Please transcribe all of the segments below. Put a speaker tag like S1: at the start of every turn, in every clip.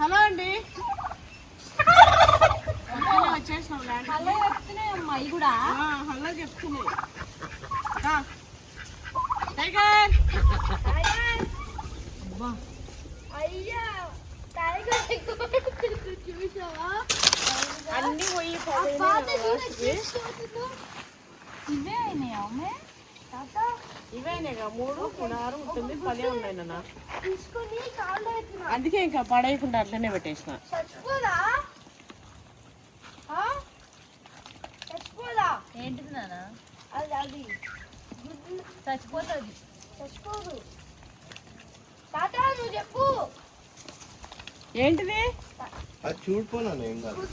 S1: Hello అండి, వచ్చేసినాం.
S2: Hello చెప్తున్నాయి అమ్మాయి కూడా.
S1: హలో చెప్తున్నాయి. టైగర్ అన్ని పోయి
S2: ఇవే అయినాయా అమ్మే?
S1: ఇవేనేగా 3, 6, 9, 10 ఉన్నాయి నాన్న. అందుకే ఇంకా పడేయకుండా అట్లనే పెట్టేసిన.
S2: ఏంటిది నాన్న? అది చచ్చిపోతుంది. చచ్చిపోదు తాత, నువ్వు చెప్పు.
S1: ఏంటిది?
S3: అది చూడిపోనా ఏం కాదు.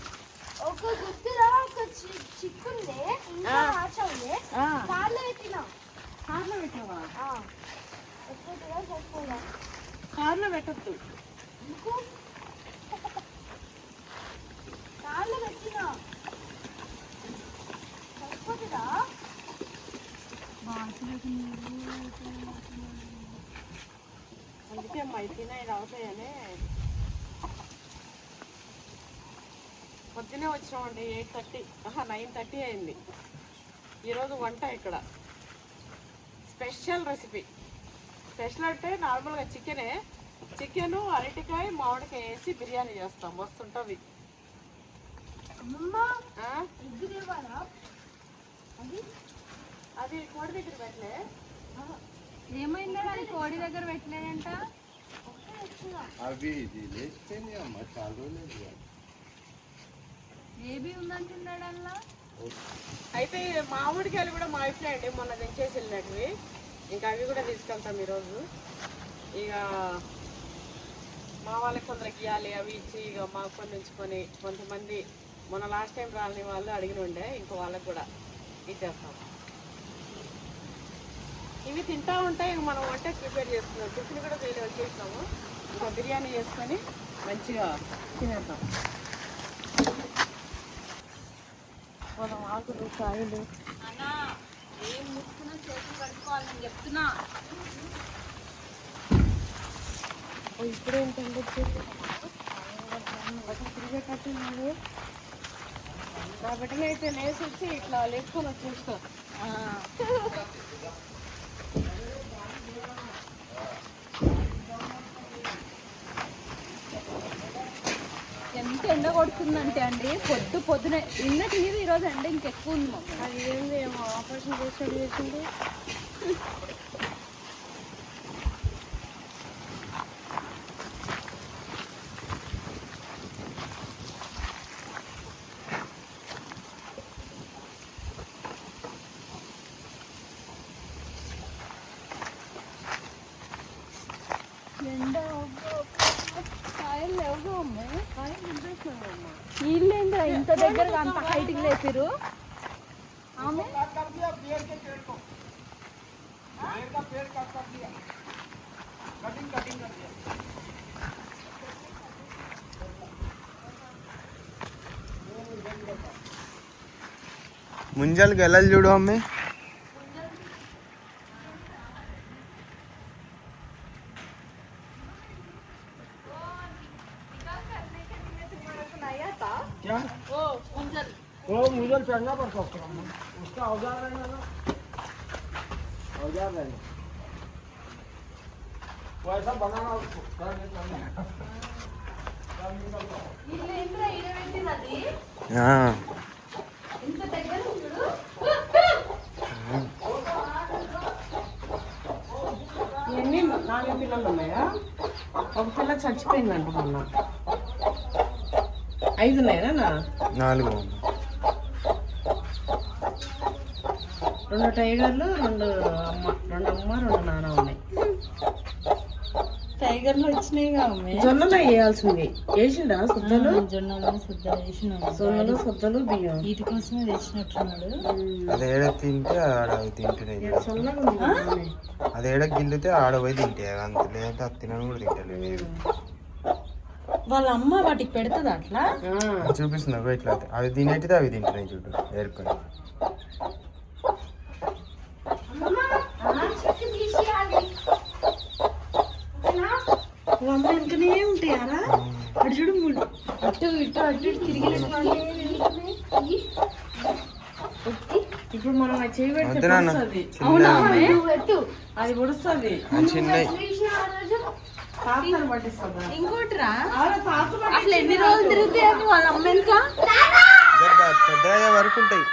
S4: ఒక గుర్తురా ఒక చిక్కుంది ఇంకా ఆచండి కార్లో పెట్టినా.
S1: కార్లో పెట్టావా?
S4: ఎప్పుడురా చచ్చిపోదా?
S1: కార్లో పెట్టద్దు.
S4: కార్లో పెట్టినా చచ్చిపోతుందా?
S1: అందుకే అమ్మాయి తినేది అవుతాయని పొద్దునే వచ్చినామండి. 8:30 9:30 అయింది. ఈరోజు వంట ఇక్కడ స్పెషల్ రెసిపీ. స్పెషల్ అంటే నార్మల్గా చికెను అరటికాయ మామిడికాయ వేసి బిర్యానీ చేస్తాం. వస్తుంటుంది. అది కోడి దగ్గర పెట్టలే.
S2: ఏమైందా? అది కోడి దగ్గర పెట్టలేదంట.
S3: అవి ఇది లేచిపోయింది అమ్మ, చాలా రోజులు.
S2: ఏబీ ఉందంటున్నాడు అలా.
S1: అయితే మామిడికాయలు కూడా మాయిపోయాయండి, మొన్న తెంచేసి వెళ్ళినట్టువి. ఇంకా అవి కూడా తీసుకెళ్తాం ఈరోజు. ఇక మా వాళ్ళకి కొందరికి ఇవ్వాలి, అవి ఇచ్చి ఇక మాకు కొన్ని ఉంచుకొని, కొంతమంది మొన్న లాస్ట్ టైం రాని వాళ్ళు అడిగిన ఉండే, ఇంకో వాళ్ళకి కూడా ఇచ్చేస్తాం. ఇవి తింటా ఉంటే ఇక మనం వంట ప్రిపేర్ చేసుకున్నాం. టిఫిన్ కూడా వేరే వచ్చేస్తాము. ఇంకా బిర్యానీ చేసుకొని మంచిగా తినేద్దాం. మనం ఆకులు కాయలు
S2: అన్నా ఏం ముట్టుకున్నా చేతులు కడుక్కోవాలి నేను చెప్తున్నా.
S1: ఇప్పుడేంటంటే తిరిగే కట్టినాడు. నా బిడ్డలు అయితే లేసి వచ్చి ఇట్లా లేపుకొని వచ్చేస్తా.
S2: ఎంత ఎండ కొడుతుందంటే అండి, పొద్దునే నిన్నటి మీద ఈరోజు ఎండ ఇంకెక్కువ ఉంది మాకు.
S1: అది ఏంది ఏమో ఆపరేషన్ చేసేది చేసింది.
S2: ఎండ కాయలు లేవుగా అమ్మ.
S1: కాయలు నింపేసినామమ్మ.
S2: వీళ్ళేంద్రా ఇంత దగ్గరగా అంత హైట్కి లేపారు. ఆమె
S3: ముంజలు గెలలు చూడు అమ్మే.
S5: वो मुझे चढ़ना पड़ता उसका औजार रहना ना, औजार रहना वो ऐसा बनाना उसको
S1: ఇవన్నీ 4 పిల్లలు ఉన్నాయా? ఒక పిల్ల చచ్చిపోయిందంట మొన్న. 5 ఉన్నాయా?
S3: 4
S1: 2 టైగర్లు, 2 అమ్మ, 2 నాన్న ఉన్నాయి.
S2: టైగర్లు వచ్చినాయిగా అమ్మే.
S1: జొన్నలు వేయాల్సింది. వేసిండా సుద్దలు?
S2: జొన్నలు సుద్దలు వేసినాడు.
S1: జొన్నలు సుద్దలు బియ్యం
S2: వీటి కోసమే తెచ్చినట్టున్నాడు.
S3: అది ఏడ తింటే ఆడ తింటున్నాయి.
S1: చల్లగా ఉంది.
S3: అది ఏడ గిల్లితే ఆడ పోయి తింటే అంత, లేదంటే అది తినని కూడా తింటలేదు.
S2: వాళ్ళ అమ్మ వాటికి పెడుతుంది అట్లా
S3: చూపిస్తుంది ఇట్లా. అవి తినేటిది అవి తింటున్నాయి చూడు ఏరుకొని.
S1: అమ్మ వెనుకనే ఉంటాయారా?
S2: అటు చూడు మూడు అటు ఇటు అటు ఇటు తిరిగి
S1: ఇప్పుడు మనం అది చేయి పెడితే
S3: వద్దు నాన్న.
S1: పొడుస్తుంది.
S2: అవునా
S1: అది పొడుస్తుంది.
S3: చిన్న
S1: తాతను పట్టిస్తుందా?
S2: ఇంకోటి రా
S1: అవునా, తాత
S2: అట్లా ఎన్ని రోజులు తిరుగుతాయేమో వాళ్ళ అమ్మ వెనుక
S3: పెద్ద అయ్యే వరకు ఉంటాయి.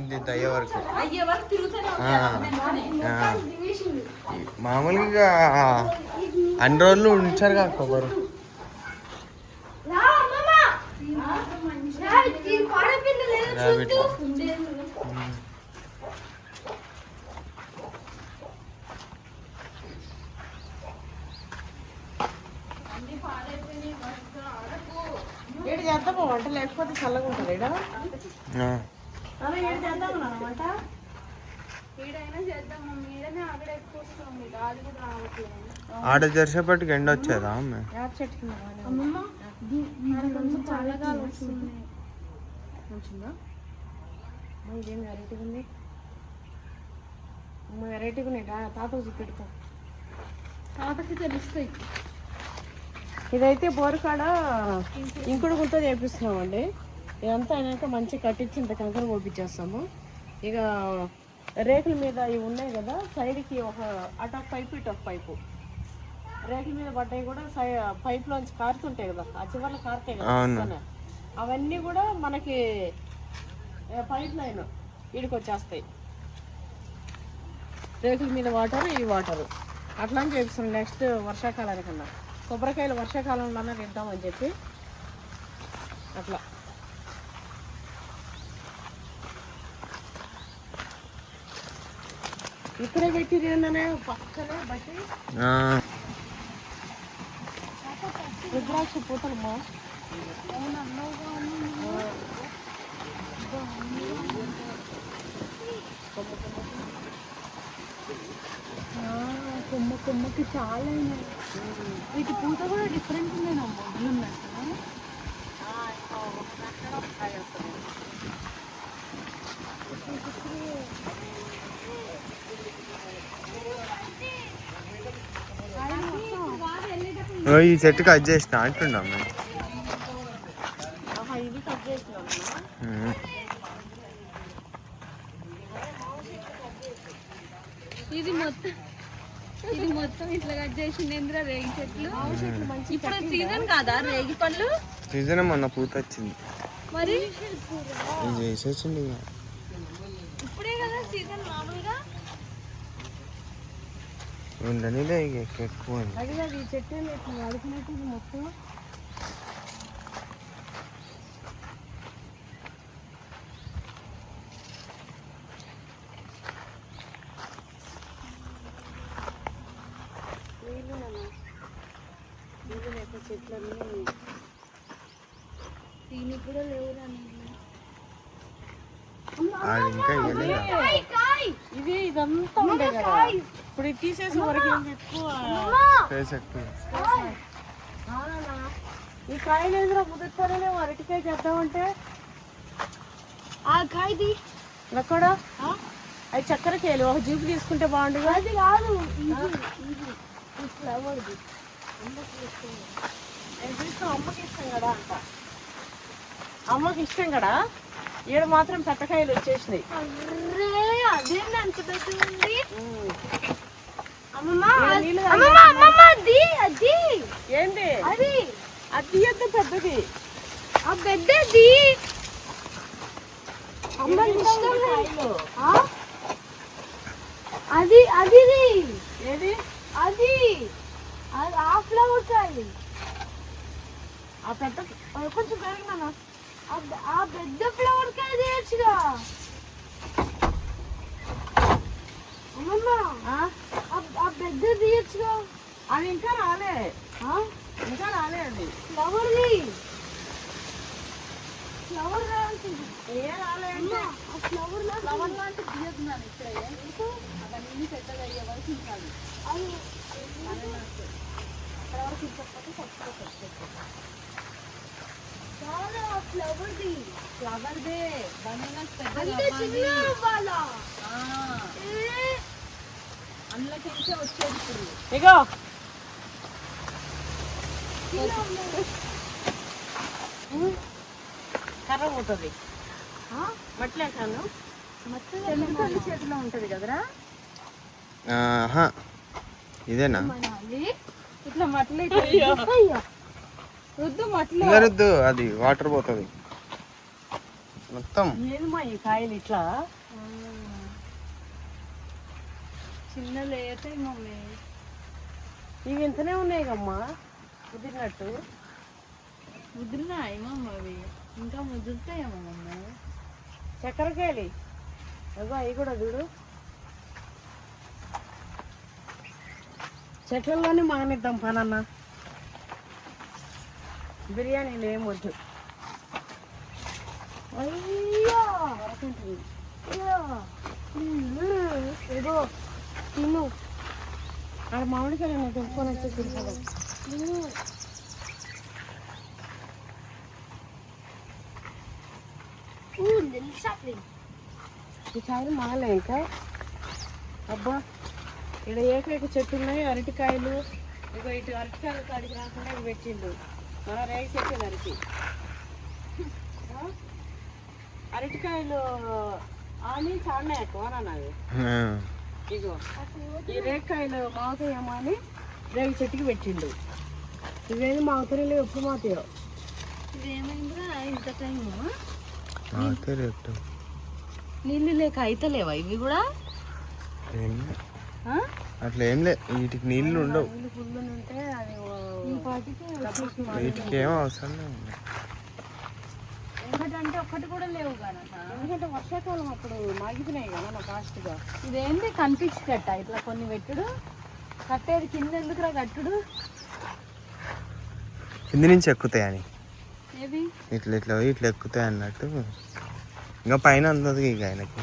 S3: ఇంత అయ్యే వరకు
S2: అయ్యే వరకు తిరుగుతూనే ఉంటాయి వాళ్ళ అమ్మ వెనుకనే.
S3: మామూలుగా అన్ని రోజులు ఉంచారు కాక కొబ్బరు. రాబిట్.
S1: ఏడు చేద్దామా వంట, లేకపోతే చల్లగా ఉంటుంది ఈడ.
S3: ఆ.
S1: ఏడు చేద్దామా వంట?
S2: ఈడైనా చేద్దాం మమ్మీ, ఈడనే అక్కడ ఎక్కువ వస్తుంది, గాలి కూడా రావట్లేదు.
S3: ఆడ జరిసేపటికి ఎండ వచ్చేదా అమ్మ?
S1: యాప చెట్టు కింద బాగానే ఉంది.
S2: అమ్మమ్మ కొంచెం చల్లగా వస్తుంది.
S1: మంచిదా? అమ్మ ఇదేం వెరైటీగా ఉంది. అమ్మ వెరైటీగా ఉన్నాయి. తాతకు చూపెట్టుకో.
S2: తాతకి తెలుస్తాయి.
S1: ఇదైతే బోరుకాడ ఇంకుడు గుంత చేపిస్తున్నామండి. ఇదంతా అయినాక మంచిగా కట్టించి ఇంత కంకర పోపించేస్తాము. ఇక రేకుల మీద ఇవి ఉన్నాయి కదా, సైడ్కి ఒక అటు ఒక పైపు ఇటు ఒక పైపు. రేకుల మీద పడ్డాయి కూడా పైప్లోంచి కారుతుంటాయి కదా, ఆ చివర్లో కారుతాయి కదా వస్తానే. అవన్నీ కూడా మనకి పైప్ లైన్ వీడికి వచ్చేస్తాయి. రేకుల మీద వాటర్, ఈ వాటరు అట్లా అని చేపిస్తాం. నెక్స్ట్ వర్షాకాలానికన్నా కొబ్బరికాయలు వర్షాకాలంలోనే తింటామని చెప్పి అట్లా. ఇక్కడే పెట్టిరి ఏందనే పక్కనే బట్టి రుద్రాక్ష పూతలమ్మా.
S2: కొమ్మకి చాలా అయినాయి. వీటి పూత కూడా డిఫరెంట్ ఉన్నాయి నా మొదలు ఉన్నట్టు.
S3: ఈ చెట్టు కట్ చేసిన అంటున్నాం.
S1: ఇది కట్ చేసిన
S2: ఇది మొత్తం ఇట్లా కట్ చేసింది. ఏంద్రా రేగి చెట్లు. ఇప్పుడు సీజన్ కాదా రేగి పళ్ళు?
S3: సీజన్ మొన్న పూత వచ్చింది.
S2: మరి
S3: ఇది చేసేసింది ఇక.
S2: ఇప్పుడే కదా సీజన్ మామూలుగా.
S3: ఉండనిలే ఇక ఎక్కువ ఉంది.
S1: అది కాదు, ఈ చెట్టు ఇట్లా వాడుకున్నట్టు ఇది మొత్తం. నీళ్ళు లేక చెట్లన్నీ
S2: దీనికి కూడా లేవురా.
S3: అది ఇంకా ఇవ్వలేదు.
S1: ఇది ఇదంతా ఉండే కదా, ఇప్పుడు ఇది తీసేసి వరకు ఎక్కువ. అవునా, ఈ కాయలు ఎదురా ముదురుతానే అరటికాయ చేద్దామంటే
S4: ఆ కాయది
S1: ఎక్కడ అవి చక్కెర కాయలు ఒక జీపు తీసుకుంటే బాగుండు.
S4: అది కాదు, ఇది ఫ్లవర్ది.
S1: అమ్మకి ఇష్టం కదా అంట. అమ్మకి ఇష్టం కదా. ఈడ మాత్రం పెట్టకాయలు వచ్చేసినాయి.
S4: అర్రే అదేంటి అంత పెద్ద ఉంది. అమ్మమ్మ
S1: ఈడ నీళ్ళు
S4: అమ్మమ్మ అమ్మమ్మ అది అది
S1: ఏంటి
S4: అది
S1: అది ఎంత పెద్దది.
S4: ఆ పెద్దది అమ్మకి ఇష్టం
S1: కాయలు
S4: ఆ? అది అది
S1: ఏది
S4: అది అది ఆ ఫ్లవర్ కాయ.
S1: ఆ పెద్ద కొంచెం పెరిగినా
S4: ఆ పెద్ద ఫ్లవర్ కాయ తీయచ్చుగా అమ్మమ్మ. ఆ పెద్ద తీయచ్చుగా.
S1: అది ఇంకా రాలే,
S4: ఆ?
S1: ఇంకా రాలే. అది
S4: ఫ్లవర్ది ఫ్లవర్ రావాల్సింది.
S1: ఏ రాలే
S4: అమ్మ, ఆ ఫ్లవర్ లా
S2: ఫ్లవర్ లాంటి తీయద్దున్నాను ఇక్కడే. అవన్నీ పెద్దగా అయ్యే వరకు ఉంటాను.
S4: అది
S2: అక్కడ వరకు ఇచ్చకపోతే
S4: చాలా ఫ్లవర్ది.
S2: ఫ్లవర్దే బనానాస్ పెద్దగా
S4: అంటే చిన్న అవ్వాలా?
S2: అందులోకి వచ్చేది ఇప్పుడు.
S1: ఇగో కర్ర పోతుంది మట్లే కాను చెందుతల్లి చేతిలో ఉంటుంది కదరా.
S3: ఆహా ఇదేనా
S2: ఇట్లా మట్లు రుద్దు మట్లు
S3: ఇంకా రుద్దు, అది వాటర్ పోతుంది మొత్తం.
S1: ఏమో ఈ కాయలు ఇట్లా
S2: చిన్న లేతాయి మమ్మీ.
S1: ఇవి ఇంతనే ఉన్నాయి కమ్మా కుదిరినట్టు.
S2: ముద్దులున్నాయి మమ్మ అవి, ఇంకా ముద్దుతాయేమో మమ్మీ.
S1: చక్కెరకాయలు అగో అవి కూడా చూడు. చెట్లలోనే మానేద్దాం పనన్న, బిర్యానీలు ఏం వద్దు.
S4: అయ్యో ఏదో తిను
S1: ఆడ మామిడికాయలు నేను తెంపుకొని వచ్చి తింటాను. ఈ కాయలు మాలే ఇంకా. అబ్బా ఇక్కడ ఏకైక చెట్టు ఉన్నాయి అరటికాయలు. ఇగో ఇటు అరటికాయలు కాడికి రాకుండా ఇవి పెట్టిండు మన రేగి చెట్టు అరటి. అరటికాయలు అని చాడినాయి ఎక్కువ నాది. ఇగో ఈ రేగికాయలు మాగుతాయేమో అని రేగి చెట్టుకి పెట్టిండు. ఇవేమి మాగుతాయి ఎప్పుడు మాతాయో.
S2: ఇదేమైందిరా ఇంత టైము?
S1: నీళ్ళు లేక అయితలేవా ఇవి కూడా?
S3: అట్లా ఏం లే, వీటికి నీళ్ళు ఉండవు.
S1: నీళ్ళు ఫుల్ ఉంటే అది
S3: వీటికి ఏం అవసరం లేదు.
S2: ఎందుకంటే ఒక్కటి కూడా లేవు కనుక.
S1: ఎందుకంటే వర్షాకాలం అప్పుడు మాగిపోయినాయి కదా నా ఫాస్ట్గా.
S2: ఇదేంటి కనిపించట ఇట్లా కొన్ని పెట్టుడు, కట్టేది కింద ఎందుకురా కట్టుడు?
S3: కింద నుంచి ఎక్కుతాయని
S2: ఏవి
S3: ఇట్లా ఇట్లా ఇట్లా ఎక్కుతాయి అన్నట్టు. ఇంకా పైన అందదు ఇక ఆయనకి.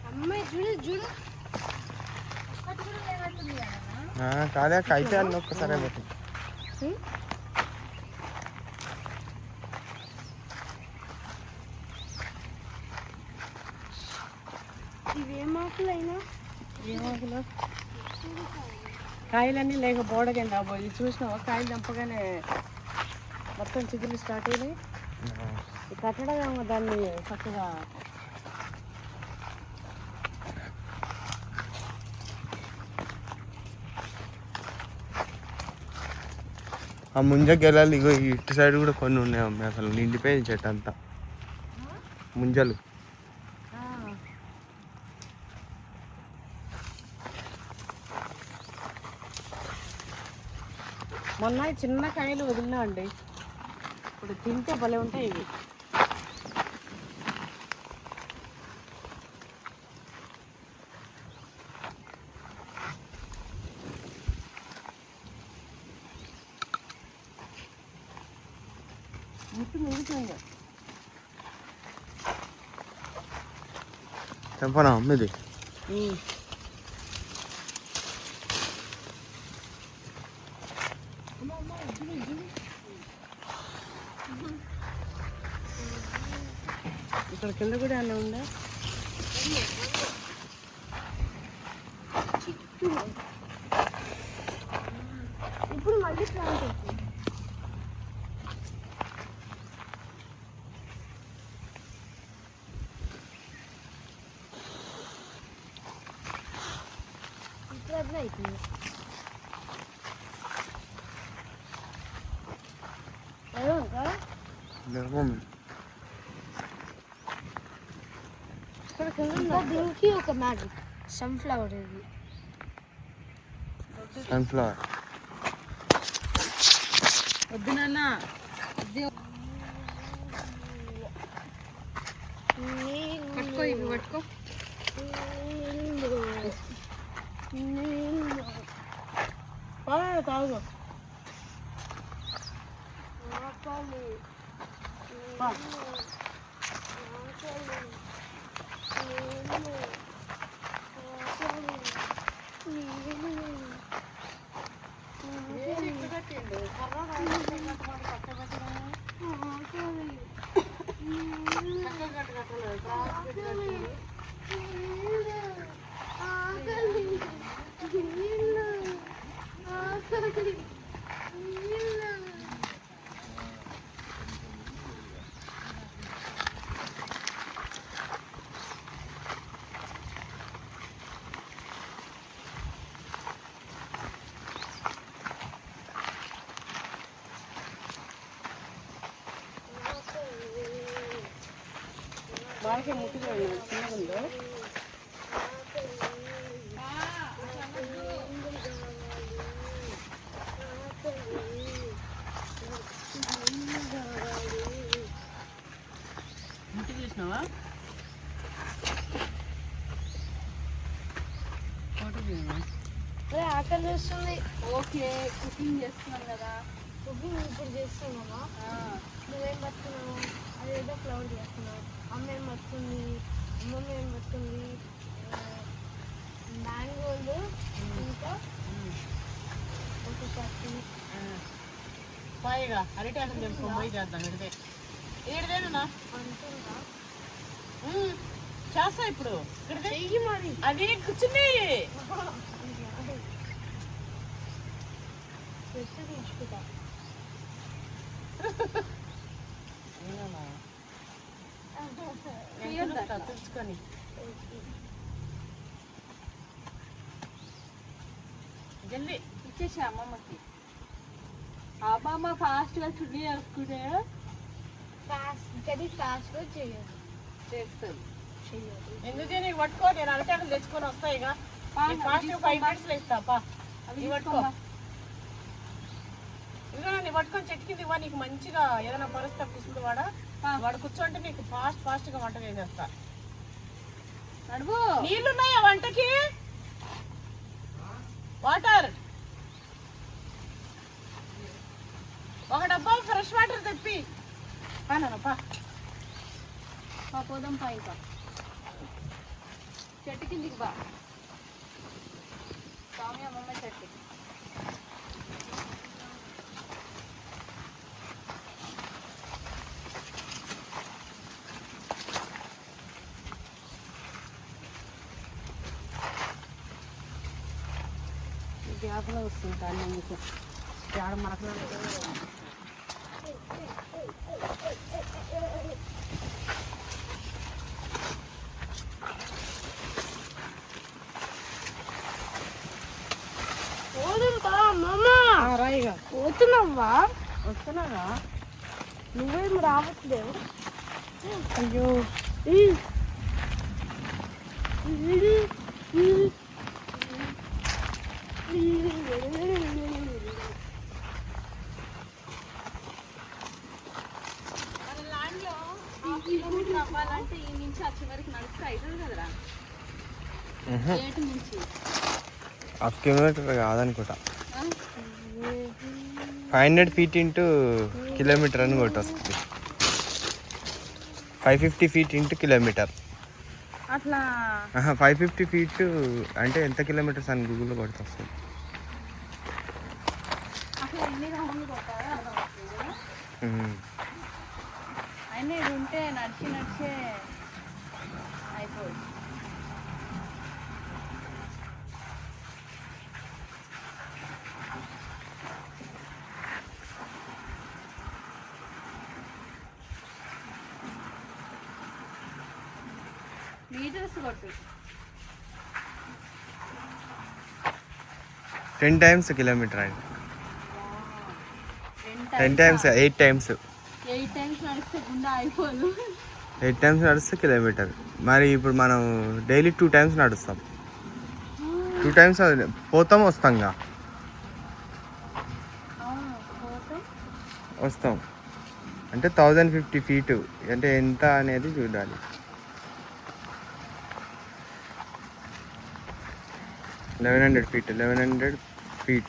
S4: అమ్మాయి చూడు చూడు
S3: కాదే అయితే అన్న ఒక్కసారి పోతుంది.
S4: ఇవేమాకులైనా
S1: ఏమాకులు కాయలన్నీ లేక బోడగండి అబ్బాయి. చూసినావా కాయలు దంపగానే మొత్తం చిగులు స్టార్ట్ అయినాయి. ఈ కట్టడం దాన్ని చక్కగా
S3: ఆ ముంజకి వెళ్ళాలి. ఇగో ఇటు సైడ్ కూడా కొన్ని ఉన్నాయి అమ్మాయి, అసలు నిండిపోయింది చెట్టు అంతా ముంజలు.
S1: మొన్న చిన్న కాయలు వదిలినా అండి, ఇప్పుడు తింటే భలే ఉంటాయి ఇవి. ముట్టు మిగుతుంది.
S3: తెంపనా అమ్మది?
S1: ఇక్కడ కింద కూడా అలా ఉందా?
S4: ఇప్పుడు మళ్ళీ ప్లాంట్ వచ్చింది. ఇప్పుడు అట్లా అవుతుంది. ఏదో ఇంకా
S1: ఇక్కడ కింద
S4: ఇంకా దీనికి ఒక మ్యాజిక్ సన్ఫ్లవర్ ఇది.
S3: సన్ఫ్లవర్
S2: వద్దు నాన్న. పట్టుకో, ఇవి పట్టుకో.
S1: తాగు.
S4: ఆకలి
S1: కాలకే ముట్టిగా చిన్నగా ఉందో. ముట్టి చూసినావా? ఫోటో చూడమా?
S4: ఆకలి చేస్తుంది.
S2: ఓకే కుకింగ్ చేస్తున్నాం కదా.
S4: కుకింగ్ ఇప్పుడు చేస్తున్నామా? నువ్వేం పడుతున్నావు? అదేదో ఫ్లవర్ చేస్తున్నావు. అమ్మ ఏం పడుతుంది, అమ్మమ్మ ఏం పడుతుంది, మ్యాంగోలు ఇంకా ఒక పత్తి.
S1: పైగా అరటి ఆటలు తెలుసుకో పోయి చేద్దాం. ఇడితే ఏడిదేనా
S4: అంటుందా?
S1: చేస్తా ఇప్పుడు.
S4: చెయ్యి మరి.
S1: అది కూర్చుని
S4: పెట్టి తీసుకుంటా.
S1: తెలుసుకొని జల్దీ
S2: ఇచ్చేసి అమ్మమ్మకి. అమ్మమ్మ ఫాస్ట్గా చున్నీ వేసుకునే
S4: ఫాస్ట్గా చేయదు.
S2: చేస్తుంది.
S1: ఎందుకు నీకు పట్టుకో. నేను అరటాకులు తెచ్చుకొని వస్తాయిగా. ఫాస్ట్ 5 minutes లో ఇస్తా. అవి పట్టుకో. ఇదిగో నీ పట్టుకొని చెట్టు కింద ఇవ్వ. నీకు మంచిగా ఏదైనా పరిస్థితి కుసుడు వాడు కూర్చోంటే నీకు ఫాస్ట్గా వంట చేసేస్తా.
S2: నడువు.
S1: నీళ్ళున్నాయా వంటకి? వాటర్ ఒక డబ్బా ఫ్రెష్ వాటర్ తెప్పి
S2: పోదాం పా. ఇంకా చెట్టు కిందికి బా. స్వామి అమ్మమ్మ చెట్టు.
S1: గ్యాప్లో వస్తుంది కానీ మీకు ఆడ మనకు రాయిగా
S4: పోతున్నావా?
S1: వస్తున్నాగా.
S4: నువ్వేం రావట్లేవు.
S1: అయ్యో
S2: మన ల్యాండ్లో 1 కిలోమీటర్ అవ్వాలంటే ఈ నుంచి ఆ చివరికి నడిస్తే అవుతుంది కదరా. 8 నుంచి
S3: 1/2 kilometer కాదనుకుంటా. 500 feet into kilometer అని కొట్టి వస్తుంది. 550 feet into kilometer.
S2: అట్లా
S3: 550 feet అంటే ఎంత కిలోమీటర్స్ అని గూగుల్లో కొట్టి వస్తుంది.
S2: అట్లా ఎన్ని రౌండ్లు కొట్టారో అర్థం అవుతుంది. అయినా ఇది ఉంటే నడిచే అయిపోయింది. మీటర్స్ కొట్టు.
S3: 10 times కిలోమీటర్ అండి. 10 times 8 times
S2: 8 times నడిస్తే గుండె అయిపోదు.
S3: 8 times నడిస్తే కిలోమీటర్. మరి ఇప్పుడు మనం డైలీ 2 times నడుస్తాం. 2 times పోతాం వస్తాంగా. వస్తాం అంటే 1050 feet అంటే ఎంత అనేది చూడాలి. 1100 feet. 1100 feet.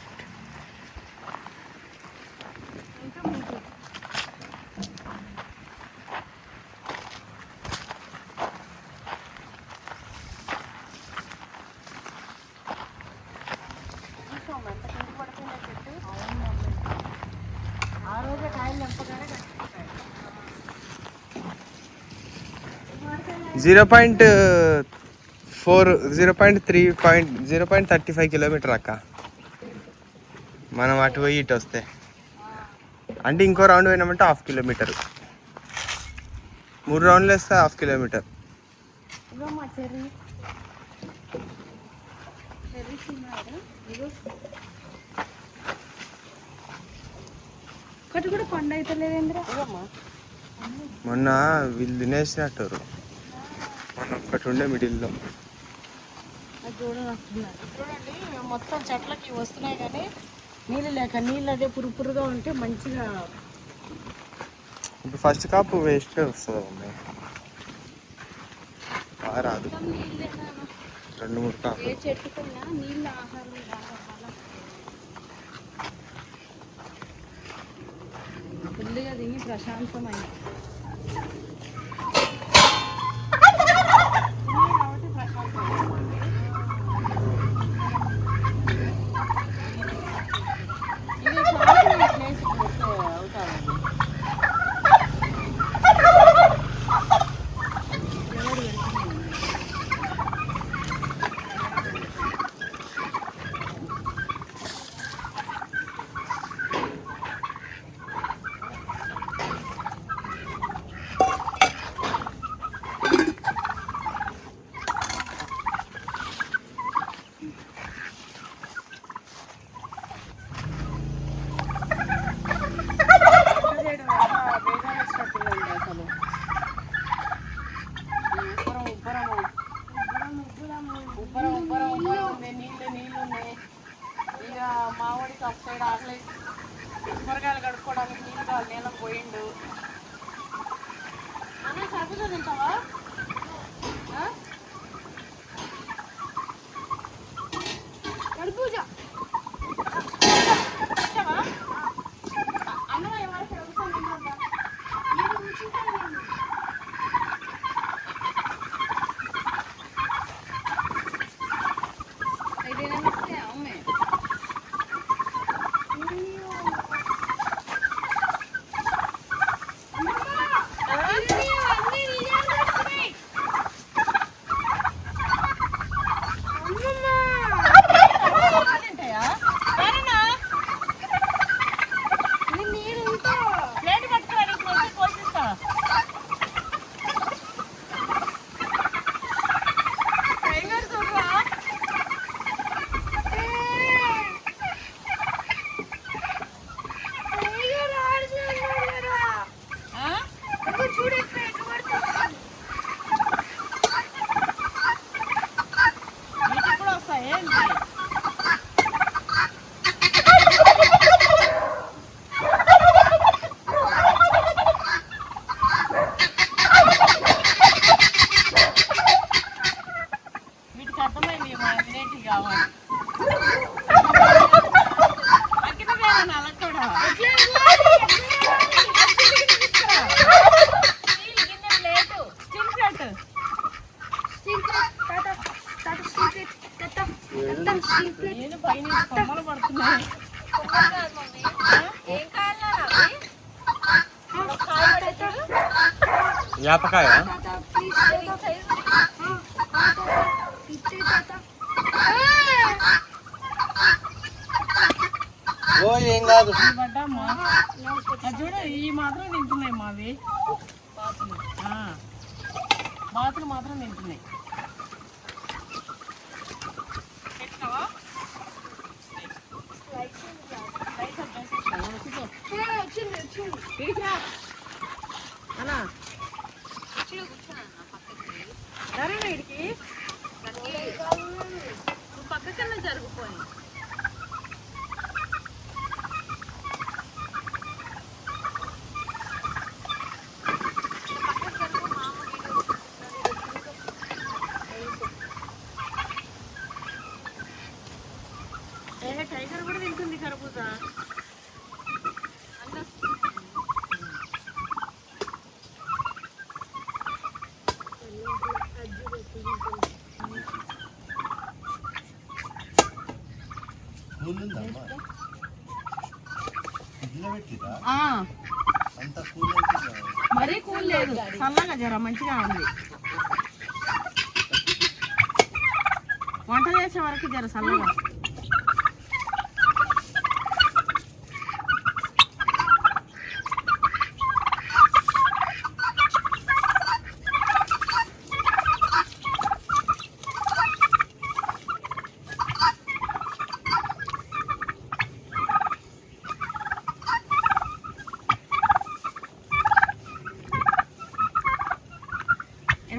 S1: ఆ రోజే కాయలు నింపగానే కట్టుకుంటాయి.
S3: 0.35 కిలోమీటర్ అక్క. మనం అటు పోయి ఇటు వస్తే అంటే ఇంకో రౌండ్ పోయినామంటే 1/2 kilometer. 3 రౌండ్లు వేస్తే 1/2 kilometer.
S2: ఒకటి కూడా పండు అయితే లేదేంద్రా.
S3: మొన్న వీళ్ళు తినేసినట్టు ఒకటి ఉండే మిడిల్లో.
S1: అది చూడండి మొత్తం చెట్లకి వస్తున్నాయి కానీ నీళ్ళు లేక నీళ్ళు అదే పురుగా ఉంటే మంచిగా.
S3: ఇప్పుడు ఫస్ట్ కాపు వేస్టే వస్తుంది మమ్మీ, బాగా రాదు. 2-3 కాపు.
S2: ఏ చెట్టుకున్నా నీళ్ళ ఆహారం బాగా ఫుల్గా తిని ప్రశాంతమైన నీళ్ళు ఉన్నాయి. ఇక మావాడికి ఒక సైడ్ ఆకలి, కూరగాయలు కడుక్కోవడానికి నీళ్ళు కావాలి, నీళ్ళకి పోయిండు. అన్న కర్బూజా తింటావా?
S4: కర్బూజా
S1: అన్నం ఎవరికి నేను పైన కొమ్మలు పడుతున్నాయి.
S2: ఏం కావాలా
S3: యాపకాయ ఓ ఏం కాదు.
S1: పడ్డామ్మా చూడు, ఈ మాత్రం తింటున్నాయి మావి బాతులు మాత్రం తింటున్నాయి. అన్నా సరేనా ఇడికి
S2: నువ్వు పక్కకన్నా జరుగుపోయి
S1: టైగర్ కూడా తింటుంది కర్బూజా. మరీ కూల్ లేదు, చల్లగా జర మంచిగా ఉంది. వంట చేసే వరకు జర చల్లగా.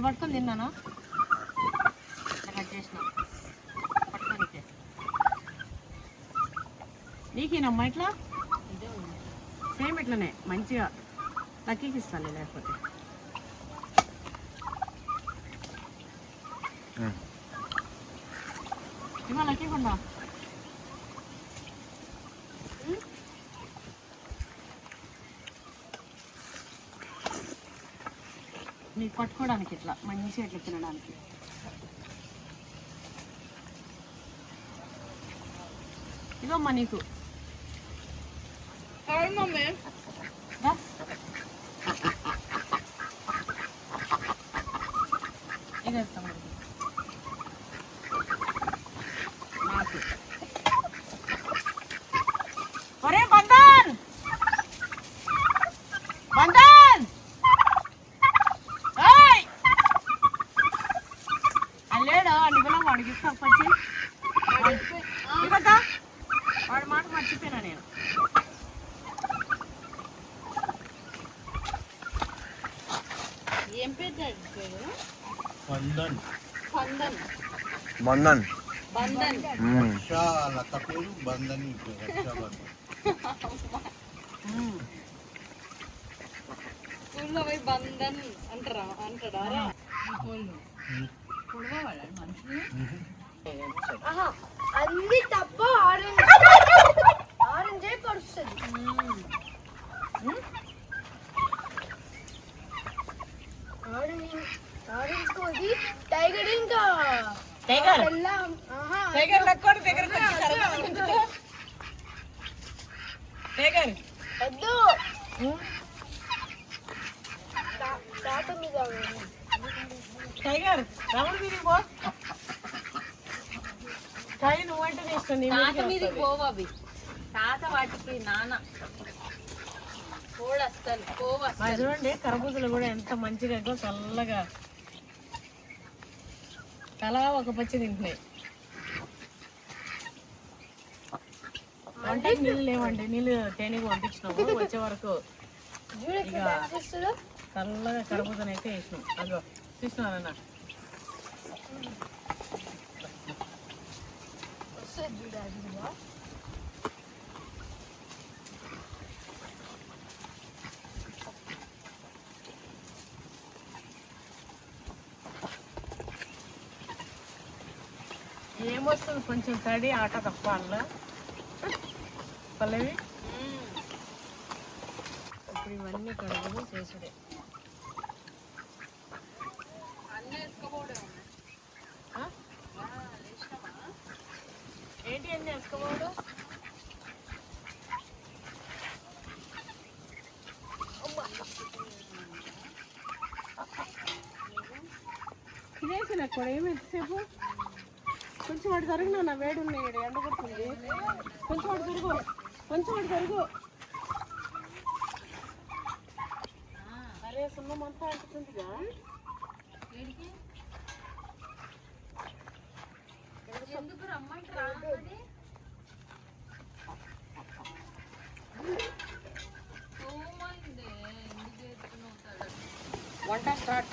S1: పట్టుకొని తిన్నానా? నీకేనమ్మా ఇట్లా సేమ్ ఇట్లనే మంచిగా లక్కీకి ఇస్తాను లేకపోతే ఇవా లక్కీ కొండా నీకు పట్టుకోవడానికి ఇట్లా మంచిగా ఇట్లా తినడానికి ఇదమ్మా నీకు
S2: మమ్మీ
S1: దా. ఇది వేస్తాం మనకి. నాకు ఒరే బంధన్ బంధన్ ఏయ్ అల్లేడా నిబలం వాడికి ఇస్తా పచ్చి ఇవ్వద్దా వాడి మాట మర్చిపోయినా నేను ఏం పేరు
S5: బంధన్
S2: బంధన్
S3: బంధన్
S2: బంధన్
S5: రక్షా లత పేరు బంధని రక్షాబంధన్
S2: స్కూల్లో పోయి బంధన్ అంటాడా
S4: ఆహా, అన్ని తప్ప ఆరెంజ్ ఆరెంజే కరుస్తుంది. ఆరెంజ్ కోది టైగర్ ఇంకా
S1: టైగర్
S4: బెల్లం. ఆహా,
S1: టైగర్ లక్కోడి దగ్గరకు వచ్చి టైగర్
S4: వద్దు తాత మీద
S1: టైగర్ రమణ మీది పో కాయ నువ్వంటే ఇష్టం నీ
S2: తాత మీదకి పోవవి తాత వాటికి నాన్న పోడస్తాను పోవస్తాను
S1: చూడండి కరబూజలు కూడా ఎంత మంచిగా చల్లగా తలా ఒక పచ్చి తింటున్నాయి వంటకి నీళ్ళు లేవండి నీళ్ళు తేనెగా పంపించినాము వచ్చే వరకు ఇక చల్లగా కరబూజను అయితే వేసినాం అదో చూసినారన్న ఏమొస్తుంది కొంచెం తడి ఆట తప్ప అందులో పల్లవి ఇప్పుడు ఇవన్నీ కడుగులు చేసుడే ఏంటి అన్నీ వేసుకోబోడు తినేసిన కూడా ఏమి ఎంతసేపు కొంచెం వాడు జరుగు నా వేడి ఉన్నాయి ఎండ కొడుతుంది కొంచెం వాడు జరుగు కొంచెం వాడు జరుగు అరే సున్నమంతా అంటుందిగా
S2: ఎందుకు రమ్మంటారా
S1: వంట స్టార్ట్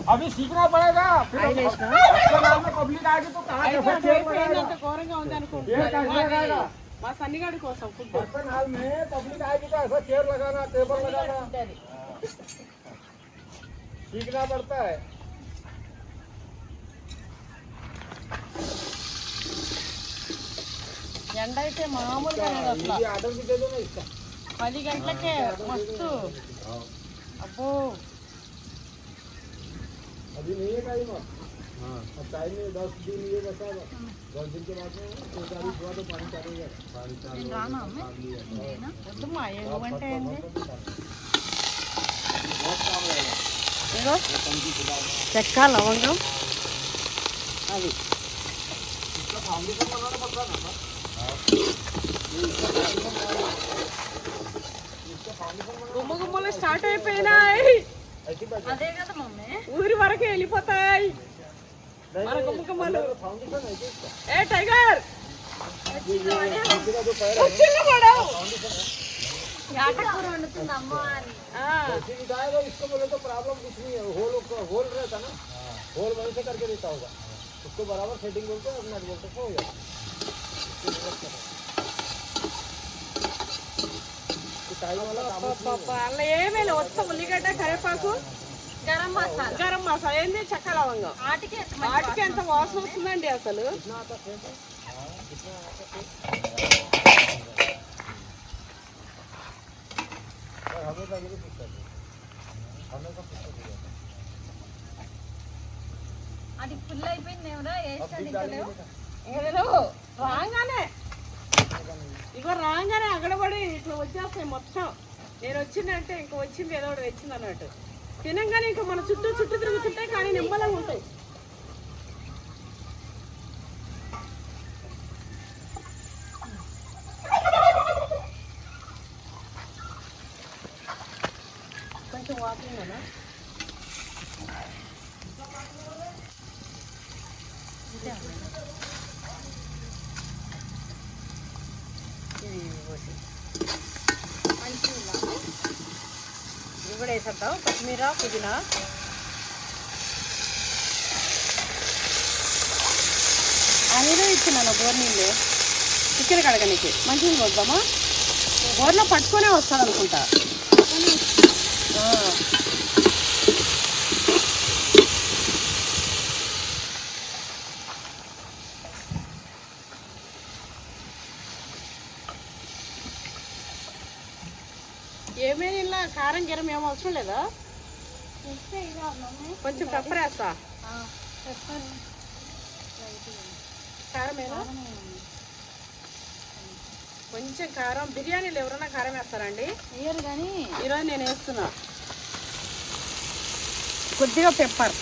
S5: अभी सीखना पड़ेगा फिर
S1: आइए इसका।
S5: उसके बाद में पब्लिक आएगी तो कहाँ कैसे चेयर लगाएगा?
S1: ఘోరంగా ఉంది
S5: ये कैसे लगाएगा?
S1: అనుకుంటున్నాను మా సన్నిగాడి కోసం ఫుడ్
S5: बर्तन हाल में पब्लिक आएगी तो ऐसा चेयर लगाना टेबल लगाना सीखना पड़ता है।
S1: ఎండ అయితే మామూలుగా లేదు అసలు
S5: ये आर्डर भी दे दो ना इसका।
S1: 10 గంటలకే మస్తు అబ్బో
S5: अभी नहीं है टाइम अब टाइम में 10 दिन ये बता 10 दिन के बाद में 2 तारीख हुआ तो पानी चालू पानी चालू
S1: వద్దుమా ఏమంటే ఏంది
S5: बहुत काम रहेगा
S1: ఇగో చెక్క లవంగం అవి
S5: इसका फाउंडेशन बनाना पड़ता है ना
S1: గుమ్మ గుమ్మలు స్టార్ట్ అయిపోయినాయి
S5: ऐसी बात
S2: అదే కదా మమ్మీ
S1: ఊరి వరకు వెళ్ళిపోతాయి మన గుమ్మ గుమ్మలు
S5: फाउंडेशन है क्या इसका
S1: ఏ టైగర్
S5: इसका जो पैर है
S1: చిన్న పడవు
S2: ఆటకూర వండుతుంది అమ్మ అని
S5: ऐसे बिठाएगा इसको बोले तो प्रॉब्लम कुछ नहीं है होल रहता ना होल वहीं से करके देता होगा उसको बराबर सेटिंग बोलते हैं, अपना बोलते हो गया।
S1: అలా ఏమైనా మొత్తం ఉల్లిగడ్డ కరివేపాకు గరం మసాలా ఏంది చెక్క లవంగం వాటికి ఎంత వాసన వస్తుందండి అసలు.
S2: అది ఫుల్ అయిపోయింది ఏమరా
S1: రాగానే ఇగో రాగానే అగడబడి ఇట్లా వచ్చేస్తాయి మొత్తం. నేను వచ్చిందంటే ఇంక వచ్చింది ఏదో ఒకటి వచ్చింది అన్నట్టు. తినంగానే ఇంకా మన చుట్టూ తిరుగుతుంటాయి కానీ నిమ్మలంగా ఉంటాయి. కొంచెం వాకింగ్ అన్నా ఇది కూడా వేసేద్దాం. కొత్తిమీర పుదీనా అనేది ఇచ్చినాను బోర్ నీళ్ళు చికెన్ కడగనికి మంచిగా వద్దామా. బోర్లో పట్టుకొనే వస్తాను అనుకుంటా. ఏమేమి ఇలా కారం గిరం ఏం అవసరం లేదా? కొంచెం పెప్పర్ వేస్తా. కారమేనా? కొంచెం కారం. బిర్యానీలు ఎవరైనా కారం వేస్తారండి?
S2: వేయరు కానీ
S1: ఈరోజు నేను వేస్తున్నా. కొద్దిగా పెప్పర్.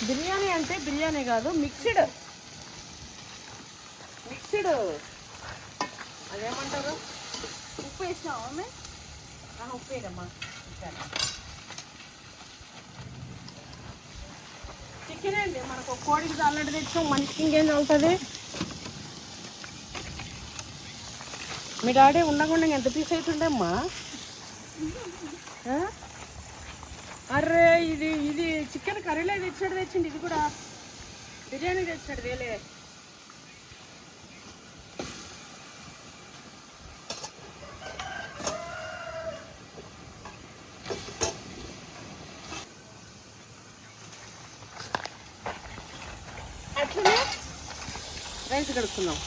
S1: బిర్యానీ అంటే బిర్యానీ కాదు, మిక్స్డ్ అదేమంటారు.
S2: ఉప్పు వేసినావా అమ్మే?
S1: ఉప్పు వేయమ్మా. చికెన్ అండి మనకు కోడికి చల్లడి తెచ్చాం, మనిషికి ఇంకేం చల్లుతుంది. మీ డాడీ ఉండకుండా ఎంత పీస్ అవుతుండే అమ్మా. అర్రే ఇది చికెన్ కర్రీలో తెచ్చిండు. ఇది కూడా బిర్యానీ తెచ్చాడు వేలే. అట్లనే రైస్ కడుక్కున్నాం.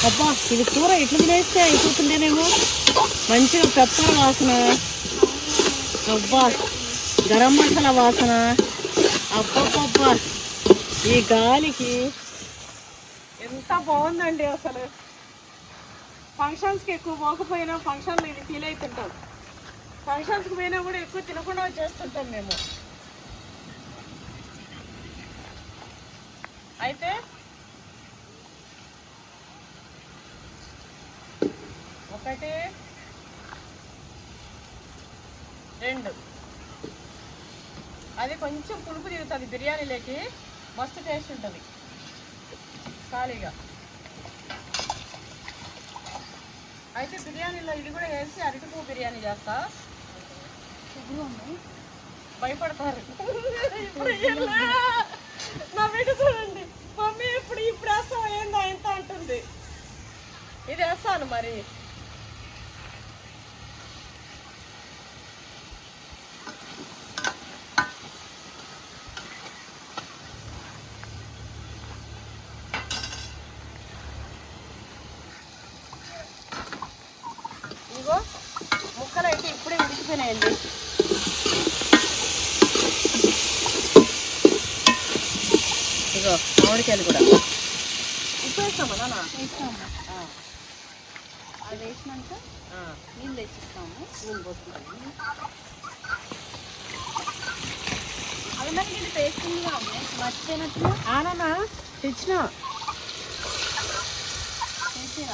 S1: అబ్బా ఇది కూర ఇట్లా తినేస్తే అయిపోతుండేనేమో. మంచిగా పెప్పర్ వాసన, అబ్బా గరం మసాలా వాసన, అబ్బబ్బబ్బా ఈ గాలికి ఎంత బాగుందండి అసలు. ఫంక్షన్స్కి ఎక్కువ పోకపోయినా ఫంక్షన్లు ఇది ఫీల్ అవుతుంటాం. ఫంక్షన్స్కి పోయినా కూడా ఎక్కువ తినకుండా వచ్చేస్తుంటాం మేము. అయితే ఒకటి రెండు అది కొంచెం పులుపు తిరుగుతుంది బిర్యానీలోకి, మస్తు టేస్ట్ ఉంటుంది ఖాళీగా. అయితే బిర్యానీలో ఇది కూడా వేసి అరటిపువ్వు బిర్యానీ చేస్తా. భయపడతారు. ఇప్పుడు నా బిడ్డ చూడండి, మమ్మీ ఇప్పుడు వేస్తాం ఏందా ఎంత అంటుంది. ఇది వేస్తాను మరి. ఇదిగో ముక్కలు అయితే ఇప్పుడే ఉడికిపోయినాయండి. ఇదిగో మామిడికాయలు కూడా ఉప్పు వేస్తామా నాన్న?
S2: వేస్తాము. అది వేసినాక నీళ్ళు తెచ్చిస్తాము.
S1: నూనె పోసుకుంటాము.
S2: అవి నాకు ఇది టేస్ట్ ఉందిగా మర్చిపోయినట్టు.
S1: ఆనా తెచ్చిన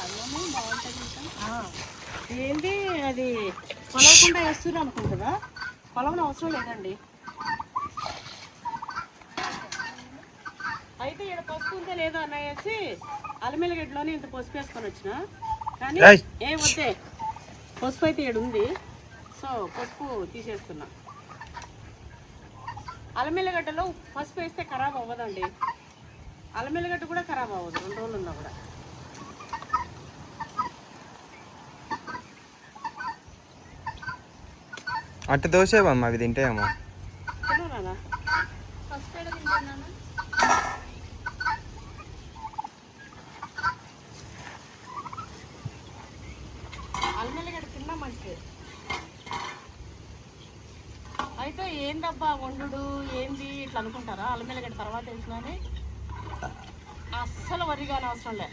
S2: అన్నము బాగుంటుంది. ఇంకా
S1: ఏంటి అది పొలవకుండా వేస్తున్నా అనుకుంటుందా? పొలవన అవసరం లేదండి. అయితే ఇక్కడ పసుపు ఉందా లేదా అనేసి అల్లమెల్లగడ్డలోనే ఇంత పసుపు వేసుకొని వచ్చిన, కానీ
S3: ఏయ్.
S1: ఏ వద్దే పసుపు అయితే ఇక్కడ ఉంది. సో పసుపు తీసేస్తున్నా. అల్లమెల్లగడ్డలో పసుపు వేస్తే ఖరాబ్ అవ్వదండి, అల్లమెల్లగడ్డ కూడా ఖరాబ్ అవ్వదు 2 రోజులు ఉన్నా కూడా.
S3: అట్ట దోసేవమ్మా అవి తింటాయమ్మా.
S1: తిన్నారా?
S2: ఫస్ట్ ఎక్కడ తింటున్నాను?
S1: అల్లమెల్లగడ్డ తిన్నా మంచిది. అయితే ఏందబ్బా వండు ఏంది ఇట్లా అనుకుంటారా? అల్లమెల్లగడ్డ తర్వాత వేసినని అస్సలు వరి కానీ అవసరం లే,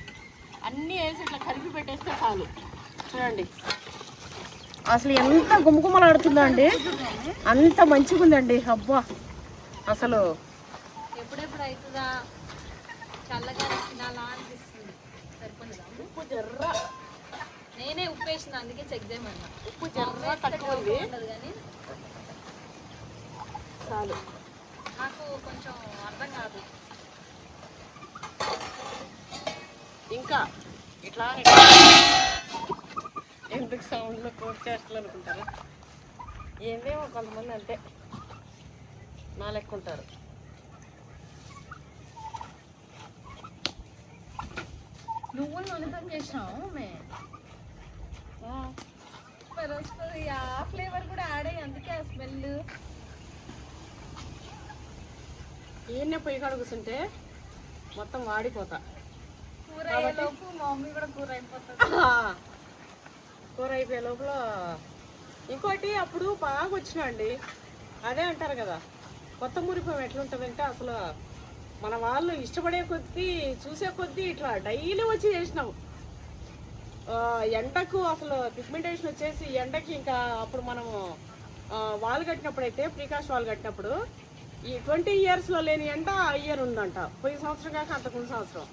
S1: అన్నీ వేసి ఇట్లా కలిపి పెట్టేస్తే చాలు. చూడండి అసలు ఎంత గుమగుమలాడుతుందో అండి, అంత మంచిగా ఉందండి. అబ్బా అసలు
S2: ఎప్పుడెప్పుడు అవుతుందా, చల్లగా తినాలా అనిపిస్తుంది. సరిపోలేదా?
S1: ఉప్పు జర్ర
S2: నేనే ఉప్పు వేసిన, అందుకే చెక్ చేయమన్నా.
S1: ఉప్పు జర్ర తక్కువ ఉంది,
S2: ఉండదు కానీ
S1: చాలు.
S2: నాకు కొంచెం అర్థం కాదు.
S1: ఇంకా ఇట్లా ఎందుకు సౌండ్లో కోట్ చేష్టలు అనుకుంటారా? ఏందేమో కొంతమంది అంతే నా లెక్క ఉంటారు.
S2: నువ్వులు నూనెతో చేసినావు మే, మరి వస్తుంది ఆ ఫ్లేవర్ కూడా యాడ్ అయ్యి, అందుకే ఆ స్మెల్.
S1: ఈయన్నే పొయ్యి కాడ కూర్చుంటే మొత్తం వాడిపోతా.
S2: కూర అయ్యేలోపు మా మమ్మీ కూడా కూర అయిపోతుంది.
S1: కూర అయిపోయే లోపల ఇంకోటి అప్పుడు బాగా వచ్చినండి. అదే అంటారు కదా కొత్త మురిపం ఎట్లుంటుందంటే, అసలు మన వాళ్ళు ఇష్టపడే కొద్దీ చూసే కొద్దీ ఇట్లా డైలీ వచ్చి చేసినాం. ఎండకు అసలు పిగ్మెంటేషన్ వచ్చేసి ఎండకి ఇంకా అప్పుడు మనము వాల్ కట్టినప్పుడు అయితే ప్రీకాష్ వాల్ కట్టినప్పుడు ఈ 20 yearsలో లేని ఎండ ఇయర్ ఉందంట. పోయిన సంవత్సరం కాక అంతకుముందు సంవత్సరం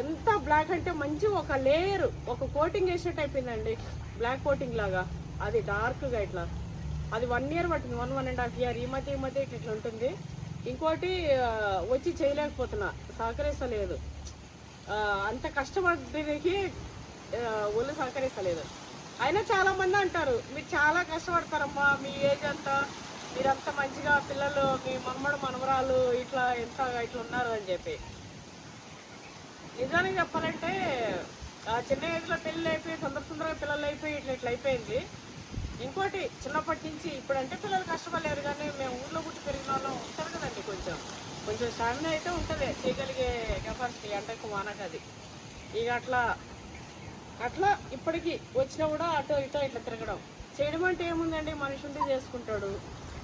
S1: ఎంత బ్లాక్ అంటే మంచి ఒక లేయర్, ఒక కోటింగ్ వేసినట్టు అయిపోయిందండి, బ్లాక్ కోటింగ్ లాగా. అది డార్క్గా ఇట్లా, అది 1 year పట్టింది, 1.5 year. ఈ మధ్య ఇట్లా ఉంటుంది. ఇంకోటి వచ్చి చేయలేకపోతున్నా, సహకరిస్తలేదు. అంత కష్టపడడానికి ఒళ్ళు సహకరిస్తలేదు. అయినా చాలామంది అంటారు మీరు చాలా కష్టపడతారమ్మా, మీ ఏజ్ అంతా, మీరంతా మంచిగా పిల్లలు, మీ మనవరాలు ఇట్లా ఇట్లా ఉన్నారు అని చెప్పి. నిజానికి చెప్పాలంటే చిన్న ఏజ్లో పెళ్ళి అయిపోయి తొందరగా పిల్లలు అయిపోయి ఇట్లా అయిపోయింది. ఇంకోటి చిన్నప్పటి నుంచి ఇప్పుడంటే పిల్లలు కష్టపడలేరు, కానీ మేము ఊళ్ళో పుట్టి పెరిగిన వాళ్ళం ఉంటారు కదండి, కొంచెం స్టామినా అయితే ఉంటుంది, చేయగలిగే కెపాసిటీ ఎండకు వానకు. అది ఇక అట్లా ఇప్పటికీ వచ్చినా కూడా అటో ఇటో ఇట్లా తిరగడం చేయడం అంటే ఏముందండి, మనిషి ఉంటే చేసుకుంటాడు.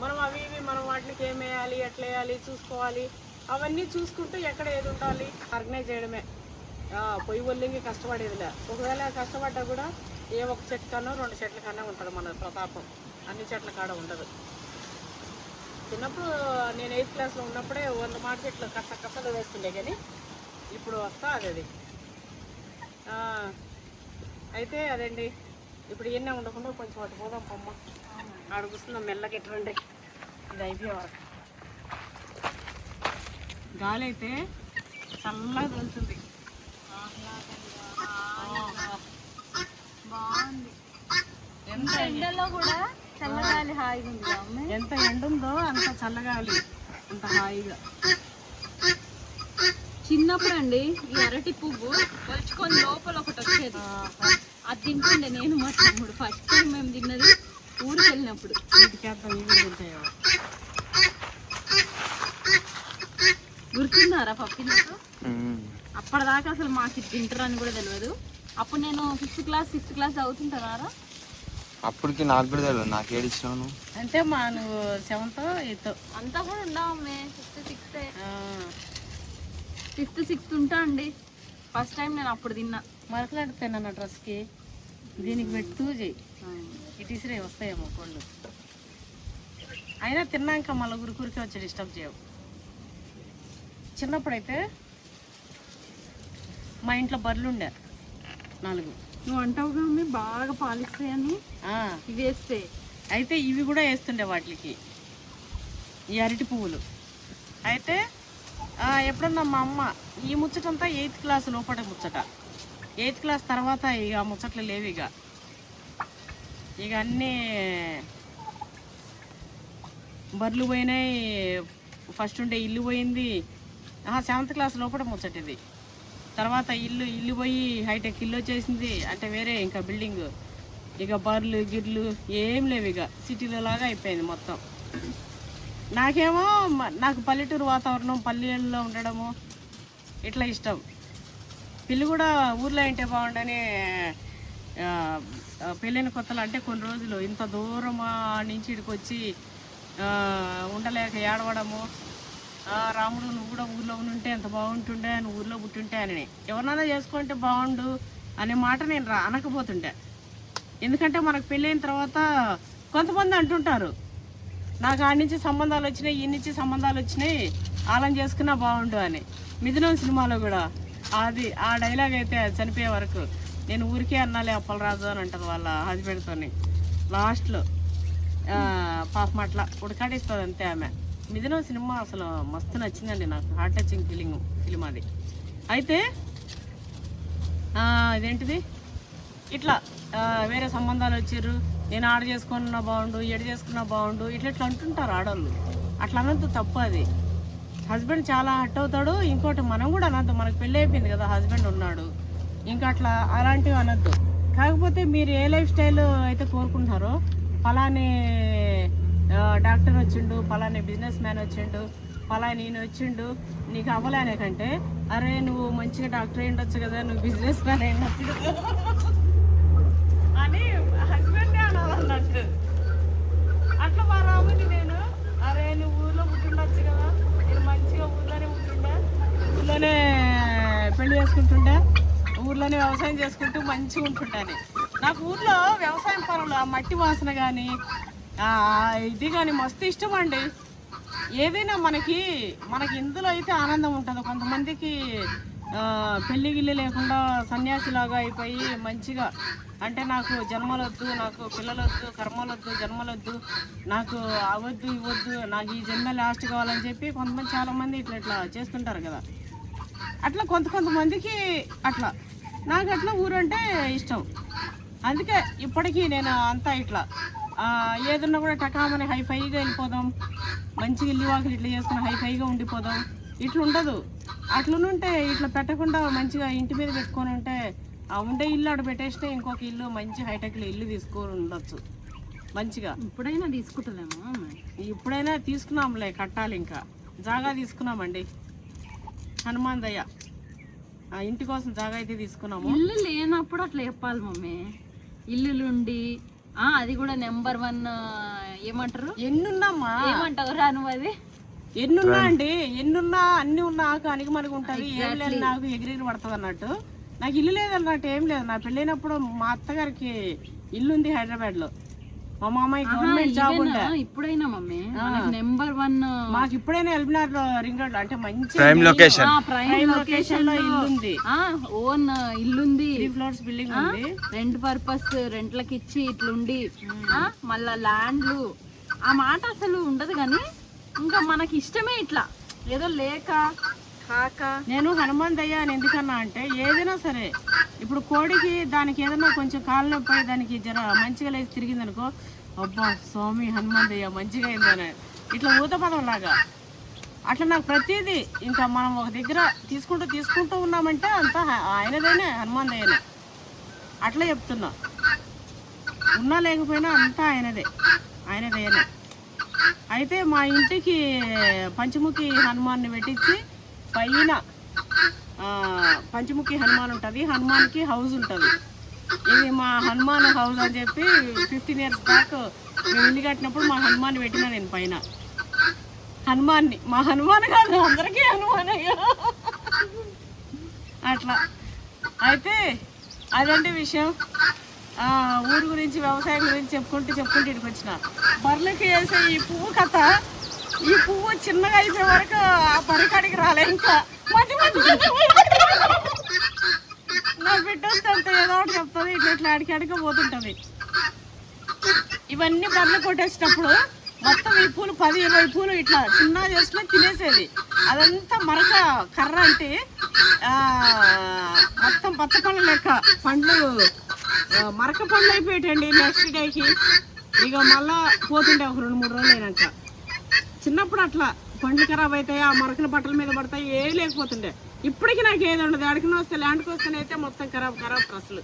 S1: మనం అవి మనం వాటికి ఏం వేయాలి, ఎట్లా వేయాలి చూసుకోవాలి, అవన్నీ చూసుకుంటూ ఎక్కడ ఏది ఉండాలి ఆర్గనైజ్ చేయడమే. పొయ్యి ఒళ్ళింగి కష్టపడేదిలే. ఒకవేళ కష్టపడ్డా కూడా ఏ ఒక చెట్టు కన్నా 2 చెట్ల కన్నా ఉంటుంది మన ప్రతాపం, అన్ని చెట్ల కాడ ఉండదు. చిన్నప్పుడు నేను 8th క్లాస్లో ఉన్నప్పుడే 100 మామిడి చెట్లు కసలు వేస్తుండే, కానీ ఇప్పుడు వస్తా అది. అయితే అదండి, ఇప్పుడు ఎన్నే ఉండకుండా కొంచెం అటు పోదాం పొమ్మ, అడుగుస్తున్నాం మెల్లగా ఎటువంటి ఇది అయిపోయే వరకు. గాలి అయితే చల్లగా వెళ్తుంది,
S2: బాగుంది.
S1: ఎంత
S2: ఎండలో కూడా చల్లగాలి హాయిగా ఉంది.
S1: ఎంత ఎండ ఉందో అంత చల్లగాలి, అంత హాయిగా.
S2: చిన్నప్పుడు అండి ఈ అరటి పువ్వు వలుచుకొని లోపల ఒకటి వచ్చేది, అది తింటుండే నేను మా తమ్ముడు. ఫస్ట్ టైం మేము తిన్నది ఊరికి వెళ్ళినప్పుడు.
S1: వీటికి అంత ఇవి ఉంటాయో
S2: గుర్తున్నారా పప్పినట్టు? అప్పటిదాకా అసలు మాకు ఇది తింటారని కూడా తెలియదు. అప్పుడు నేను 5th క్లాస్ 6th క్లాస్ చదువుతుంటారా.
S3: అప్పటికి నాకు కూడా తెలియదు, నాకు ఏడిచ్చినాను
S1: అంటే మా నువ్వు 7th 8th
S2: అంతా కూడా ఉండవమ్మే, 5th 6th ఉంటా అండి. ఫస్ట్ టైం నేను అప్పుడు తిన్నా.
S1: మరకలాడుతాను నా డ్రెస్కి, దీనికి పెట్టు చేయి, ఇటు ఇసిరే వస్తాయేమో కోళ్ళు. అయినా తిన్నాక మళ్ళీ గురికి వచ్చి డిస్టర్బ్ చేయవు. చిన్నప్పుడైతే మా ఇంట్లో బర్రెలు ఉండే 4.
S2: నువ్వు అంటావుగా మమ్మీ బాగా పాలిస్తాయని ఇవి వేస్తే.
S1: అయితే ఇవి కూడా వేస్తుండే వాటికి, ఈ అరటి పువ్వులు. అయితే ఎప్పుడన్నా మా అమ్మ ఈ ముచ్చటంతా 8th క్లాస్ లోపల ముచ్చట. 8th క్లాస్ తర్వాత ఇక ముచ్చట్లు లేవు. ఇక అన్నీ బర్రెలు పోయినాయి. ఫస్ట్ ఉండే ఇల్లు పోయింది. 7th క్లాస్ లోపల ముచ్చట ఇది. తర్వాత ఇల్లు పోయి హైటెక్ ఇల్లు వచ్చేసింది. అంటే వేరే ఇంకా బిల్డింగ్. ఇక బర్రెలు గిర్లు ఏం లేవు. ఇక సిటీలో లాగా అయిపోయింది మొత్తం. నాకేమో నాకు పల్లెటూరు వాతావరణం, పల్లెల్లో ఉండడము ఇట్లా ఇష్టం. పిల్లి కూడా ఊర్లో ఉంటే బాగుండని పెళ్ళైన కొత్తలు అంటే కొన్ని రోజులు ఇంత దూరం నుంచి ఇక్కడికి వచ్చి ఉండలేక ఏడవడము. రాముడు నువ్వు కూడా ఊర్లో ఉంటే ఎంత బాగుంటుండే, నువ్వు ఊర్లో పుట్టుంటే అని. ఎవరినైనా చేసుకుంటే బాగుండు అనే మాట నేను అనకపోతుండే. ఎందుకంటే మనకు పెళ్ళైన తర్వాత కొంతమంది అంటుంటారు, నాకు ఆడి నుంచి సంబంధాలు వచ్చినాయి, ఈ నుంచి సంబంధాలు వచ్చినాయి, ఆలం చేసుకున్నా బాగుండు అని. మిథునం సినిమాలో కూడా అది ఆ డైలాగ్ అయితే చనిపోయే వరకు నేను ఊరికే అన్నాలే అప్పలరాజు అని అంటారు వాళ్ళ హస్బెండ్తోని. లాస్ట్లో పాపం అట్లా ఉడకాడిస్తుంది అంతే ఆమె. మిథునం సినిమా అసలు మస్తు నచ్చిందండి నాకు. హార్ట్ టచింగ్ ఫిలిం అది. అయితే ఇదేంటిది ఇట్లా వేరే సంబంధాలు వచ్చారు, నేను ఆడ చేసుకున్నా బాగుండు, ఎడ చేసుకున్నా బాగుండు ఇట్లా అంటుంటారు ఆడవాళ్ళు. అట్లా అనంత తప్పు అది. హస్బెండ్ చాలా హట్ అవుతాడు. ఇంకోటి మనం కూడా అనద్దు, మనకు పెళ్ళి అయిపోయింది కదా, హస్బెండ్ ఉన్నాడు, ఇంకా అట్లా అలాంటివి అనద్దు. కాకపోతే మీరు ఏ లైఫ్ స్టైల్ అయితే కోరుకుంటున్నారో, ఫలాని డాక్టర్ వచ్చిండు, ఫలాని బిజినెస్ మ్యాన్ వచ్చిండు, ఫలాని ఈయన వచ్చిండు, నీకు అవ్వలేనే కంటే అరే నువ్వు మంచిగా డాక్టర్ అయి ఉండొచ్చు కదా, నువ్వు బిజినెస్ మ్యాన్ అయి ఉండొచ్చు కదా అని హస్బెండే అనాలన్నట్టు. అట్లా మా రాముని నేను అరే నువ్వు ఊర్లో పుట్టిండొచ్చు కదా, నేను మంచిగా ఊర్లోనే పుట్టిండే, ఊర్లోనే పెళ్లి చేసుకుంటుండే, ఊర్లోనే వ్యవసాయం చేసుకుంటూ మంచిగా ఉంటుంటాను. నాకు ఊర్లో వ్యవసాయం పనులు, ఆ మట్టి వాసన కానీ ఇది కానీ మస్తు ఇష్టం అండి. ఏదైనా మనకి ఇందులో అయితే ఆనందం ఉంటుంది. కొంతమందికి పెళ్లి గిల్లి లేకుండా సన్యాసిలాగా అయిపోయి మంచిగా అంటే నాకు జన్మలొద్దు, నాకు పిల్లలొద్దు, కర్మలొద్దు, జన్మలొద్దు, నాకు అవద్దు ఇవ్వద్దు, నాకు ఈ జన్మ లాస్ట్ కావాలని చెప్పి కొంతమంది చాలామంది ఇట్లా చేస్తుంటారు కదా. అట్లా కొంతమందికి అట్లా. నాకు అట్లా ఊరంటే ఇష్టం. అందుకే ఇప్పటికీ నేను అంతా ఇట్లా ఏదన్నా కూడా టకామని హైఫైగా వెళ్ళిపోదాం, మంచిగా ఇల్లు వాకిలు ఇట్లా చేసుకుని హైఫైగా ఉండిపోదాం, ఇట్లా ఉండదు. అట్లనుంటే ఇట్లా పెట్టకుండా మంచిగా ఇంటి మీద పెట్టుకొని ఉంటే ఉండే ఇల్లు ఆడ పెట్టేస్తే ఇంకొక ఇల్లు మంచి హైటెక్లో ఇల్లు తీసుకొని ఉండొచ్చు మంచిగా.
S2: ఇప్పుడైనా తీసుకుంటలేమో,
S1: ఇప్పుడైనా తీసుకున్నాంలే, కట్టాలి. ఇంకా జాగా తీసుకున్నామండి, హనుమాన్ దయ్య ఇంటి కోసం జాగా అయితే తీసుకున్నాము.
S2: ఇల్లు లేనప్పుడు అట్లా చెప్పాలి మమ్మీ. ఇల్లులుండి అది కూడా నెంబర్ 1 ఏమంటారు,
S1: ఎన్నున్నామా
S2: ఏమంటావు రాను, అది
S1: ఎన్నున్నా అండి, ఎన్నున్నా అన్ని ఉన్నా అనికి మనకు ఉంటుంది. ఏం లేదు నాకు ఎగిరిని పడుతుంది అన్నట్టు. నాకు ఇల్లు లేదన్నట్టు ఏం లేదు. నా పెళ్ళైనప్పుడు మా అత్తగారికి ఇల్లు ఉంది హైదరాబాద్ లో. మా మామయ్య గవర్నమెంట్ జాబ్ ఉండే.
S2: ఇప్పుడైనా మమ్మీ నెంబర్ 1
S1: మాకు ఇప్పుడైనా ఎల్బినార్ లో రింగ్ రోడ్ అంటే మంచి
S3: ప్రైమ్ లొకేషన్
S1: లో ఇల్లు ఉంది.
S2: ఓన్ ఇల్లుంది,
S1: 3 floors బిల్డింగ్ ఉంది.
S2: రెంట్ పర్పస్ రెంట్లకి ఇచ్చి ఇట్లుండి మళ్ళా ల్యాండ్లు ఆ మాట అసలు ఉండదు. కానీ ఇంకా మనకి ఇష్టమే ఇట్లా ఏదో లేక కాక.
S1: నేను హనుమాన్ దయ్య అని ఎందుకన్నా అంటే ఏదైనా సరే ఇప్పుడు కోడికి దానికి ఏదైనా కొంచెం కాళ్ళు నొప్పి దానికి జర మంచిగా లేచి తిరిగింది అనుకో, అబ్బా స్వామి హనుమాన్ దయ్య మంచిగా అయిందని ఇట్లా ఊత పదం లాగా. అట్లా నాకు ప్రతిదీ ఇంకా మనం ఒక దగ్గర తీసుకుంటూ ఉన్నామంటే అంతా ఆయనదేనే, హనుమాన్ దయ్యనే. అట్లా చెప్తున్నా, ఉన్నా లేకపోయినా అంతా ఆయనదయ్యనే. అయితే మా ఇంటికి పంచముఖి హనుమాన్ని పెట్టించి పైన పంచముఖి హనుమాన్ ఉంటుంది, హనుమాన్కి హౌస్ ఉంటుంది. ఇది మా హనుమాన్ హౌస్ అని చెప్పి 15 years బ్యాక్ మేము ఇల్లు కట్టినప్పుడు మా హనుమాన్ పెట్టినా నేను పైన. హనుమాన్ని మా హనుమాన్ కాదు, అందరికీ హనుమానే అట్లా. అయితే అదంటే విషయం. ఊరు గురించి వ్యవసాయం గురించి చెప్పుకుంటూ ఇక్కడికి వచ్చిన. బర్రెలకి వేసే ఈ పువ్వు కథ, ఈ పువ్వు చిన్నగా అయిపోయే వరకు ఆ పరికాడికి రాలే. ఇంకా నా బిడ్డ వస్తే అంత ఏదో ఒకటి చెప్తుంది, ఇట్లా అడికి పోతుంటుంది. ఇవన్నీ బర్రెలు కొట్టేసినప్పుడు మొత్తం ఈ పూలు 10-20 పూలు ఇట్లా చిన్న చేసుకుని తినేసేది. అదంతా మరక కర్ర అంటే మొత్తం పచ్చపళ్ళు లెక్క పండ్లు మరక పండ్లు అయిపోయాయండి. నెక్స్ట్ డేకి ఇక మళ్ళా పోతుండే ఒక 2-3 రోజులు అయినాక. చిన్నప్పుడు అట్లా పండ్లు ఖరాబ్ అవుతాయి, ఆ మరకల బట్టల మీద పడతాయి, ఏ లేకపోతుండే. ఇప్పటికీ నాకు ఏది ఉండదు. అడిగిన వస్తే ల్యాండ్కి వస్తేనైతే మొత్తం ఖరాబ్ అసలు.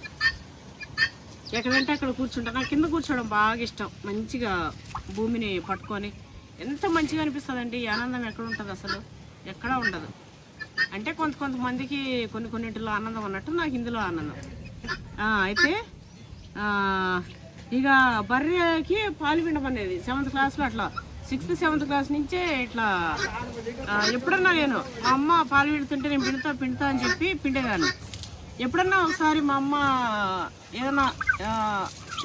S1: ఎక్కడంటే అక్కడ కూర్చుంటా. నాకు కింద కూర్చోవడం బాగా ఇష్టం. మంచిగా భూమిని పట్టుకొని ఎంత మంచిగా అనిపిస్తుందండి. ఈ ఆనందం ఎక్కడ ఉంటుంది అసలు? ఎక్కడా ఉండదు. అంటే కొంతమందికి కొన్నింటిలో ఆనందం అన్నట్టు నాకు ఇందులో ఆనందం. అయితే ఇక బర్రెకి పాలు పిండం అనేది 7th క్లాస్లో అట్లా 6th 7th క్లాస్ నుంచే ఇట్లా ఎప్పుడన్నా నేను మా అమ్మ పాలు పిండుతుంటే నేను పిండుతా అని చెప్పి పిండేదాన్ని. ఎప్పుడన్నా ఒకసారి మా అమ్మ ఏదన్నా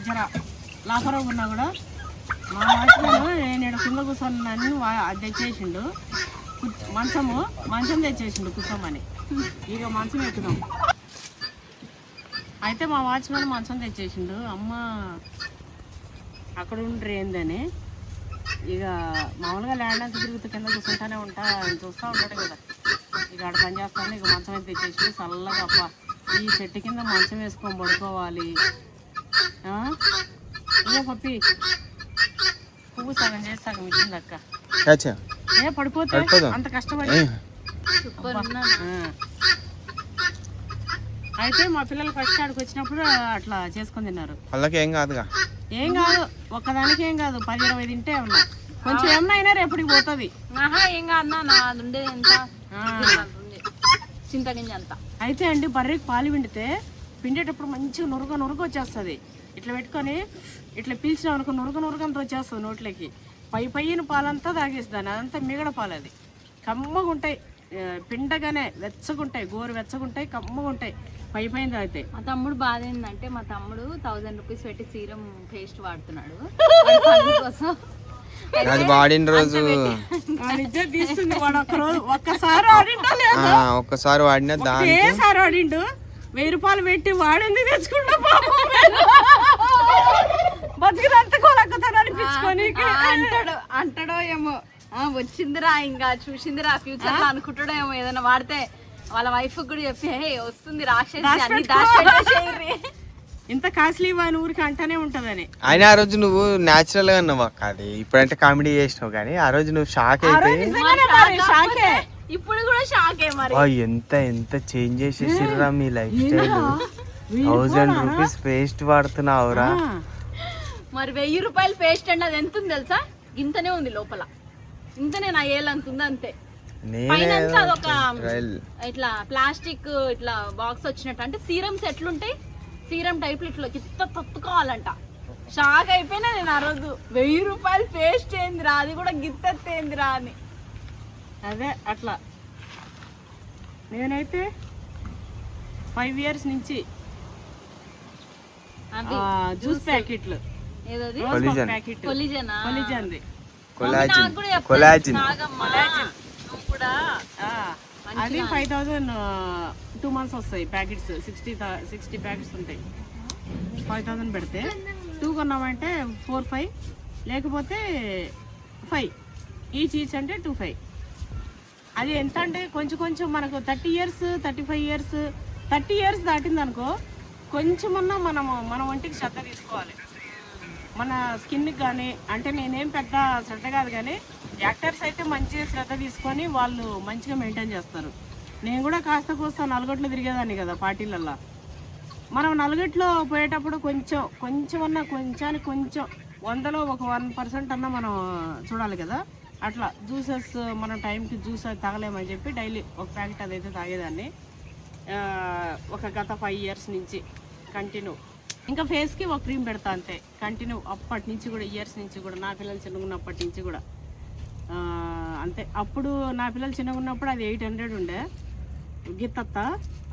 S1: జర లాపరంగా ఉన్నా కూడా మా వాచ్మెన్ నేను కింద కూర్చొని అది తెచ్చేసిండు మంచం తెచ్చేసిండు కూర్చోమని. ఇక మంచం ఎక్కుదాం. అయితే మా వాచ్మెన్ మంచం తెచ్చేసిండు. అమ్మ అక్కడ ఉండ్రి ఏందని ఇక మామూలుగా ల్యాండ్ అంతా తిరుగుతూ కింద కూర్చుంటానే ఉంటా, చూస్తూ ఉంటాడు కదా. ఇక ఆడ పని చేస్తాను. ఇక మంచం అయితే తెచ్చేసి చల్లగా అప్ప ఈ చెట్టు కింద మంచం వేసుకొని పడుకోవాలి. ఇక పప్పి పువ్వు సగం చేసి సగం ఇచ్చింది అక్క. పడిపోతే అంత కష్టపడి. అయితే మా పిల్లలు ఫస్ట్ ఆడికి వచ్చినప్పుడు అట్లా చేసుకొని తిన్నారు.
S3: వాళ్ళకి ఏం కాదుగా.
S1: ఏం కాదు, ఒక్కదానికి ఏం కాదు, 10-20 తింటే ఉన్నా కొంచెం ఏమన్నా అయినా రేపటికి పోతుంది.
S2: ఏం కాదు నాది ఉండేది ఎంత చింతగింజ అంత.
S1: అయితే అండి బర్రెకి పాలు పిండేటప్పుడు మంచిగా నురగ వచ్చేస్తుంది. ఇట్లా పెట్టుకొని ఇట్లా పీల్చినాం అనుకో నురగంతా వచ్చేస్తుంది నోట్లోకి. పైన పాలంతా తాగేస్తాను. అదంతా మిగడ పాలు. అది కమ్మగా ఉంటాయి, పిండగానే వెచ్చగుంటాయి, గోరు వెచ్చగుంటాయి, కమ్మగా ఉంటాయి. పైన తాగితే.
S2: మా తమ్ముడు బాధ ఏంటంటే మా తమ్ముడు 1000 రూపీస్ పెట్టి సీరం పేస్ట్ వాడుతున్నాడు కోసం.
S3: అది వాడిన రోజు
S1: తీస్తుంది వాడు. ఒక్కసారి
S3: వాడినా
S1: ఏసారి వాడిండు 1000 రూపాయలు పెట్టి వాడింది తెచ్చుకుంటా బతికినంతకోలక్కతాను అనిపించుకొని
S2: అంటాడో ఏమో. వచ్చిందిరా ఇంకా చూసిందిరా ఫ్యూచర్ లో అనుకుంటాడో ఏమో. ఏదైనా వాడితే వాళ్ళ వైఫ్ కూడా చెప్పి వస్తుంది రాసేసి
S1: ఇంత కాస్ట్లీ వాని ఊరికి అంటానే ఉంటదని.
S3: ఆయన ఆ రోజు నువ్వు న్యాచురల్ గా ఉన్నావు అక్క. అది ఇప్పుడంటే కామెడీ చేసినావు కానీ ఆ రోజు నువ్వు షాక్ అయిపోయి
S2: ఇప్పుడు కూడా షాకే మరి.
S3: ఎంత చేంజ్ చేసేసిర్రా మీ లైఫ్ స్టైల్. 1000 రూపీస్ పేస్ట్ వాడుతున్నావురా.
S2: మరి 1000 రూపాయల పేస్ట్ అండి అది ఎంత ఉంది తెలుసా? ఇంతనే ఉంది లోపల, ఇంతనే నా ఏళ్ళు అంత ఉంది అంతే. పైన అదొక ఇట్లా ప్లాస్టిక్ ఇట్లా బాక్స్ వచ్చినట్టు. అంటే సీరమ్స్ ఎట్లుంటాయి, సీరం టైప్ ఇట్లా గిత్త తొత్తుకోవాలంట. షాక్ అయిపోయినా నేను ఆ రోజు. 1000 రూపాయల పేస్ట్ ఏందిరా, అది కూడా గిత్తెందిరా అని.
S1: అదే అట్లా నేనైతే 5 years నుంచి జ్యూస్ ప్యాకెట్లు అది 5000 2 months వస్తాయి ప్యాకెట్స్. 60 ప్యాకెట్స్ ఉంటాయి. 5000 పెడితే 2 కొన్నామంటే 4-5 లేకపోతే 5 ఈచ్ అంటే 2-5. అది ఎంత అంటే కొంచెం మనకు 30 years 35 years 30 years దాటింది అనుకో కొంచెమన్నా మన ఒంటికి శ్రద్ధ తీసుకోవాలి. మన స్కిన్కి కానీ. అంటే నేనేం పెద్ద శ్రద్ధ కాదు కానీ యాక్టర్స్ అయితే మంచిగా శ్రద్ధ తీసుకొని వాళ్ళు మంచిగా మెయింటైన్ చేస్తారు. నేను కూడా కాస్త కూస్తా నలుగట్లో తిరిగేదాన్ని కదా పార్టీలల్లో. మనం నలుగట్లో పోయేటప్పుడు కొంచెమన్నా కొంచెం 100లో ఒక 1% అన్నా మనం చూడాలి కదా. అట్లా జ్యూసెస్ మనం టైంకి జ్యూస్ అది తాగలేమని చెప్పి డైలీ ఒక ప్యాకెట్ అదైతే తాగేదాన్ని ఒక గత 5 years నుంచి కంటిన్యూ. ఇంకా ఫేస్కి ఒక క్రీమ్ పెడతా అంతే కంటిన్యూ. అప్పటి నుంచి కూడా ఇయర్స్ నుంచి కూడా నా పిల్లలు చిన్నగా ఉన్నప్పటి నుంచి కూడా అంతే. అప్పుడు నా పిల్లలు చిన్నగా ఉన్నప్పుడు అది 800 ఉండే గిత్తత్త.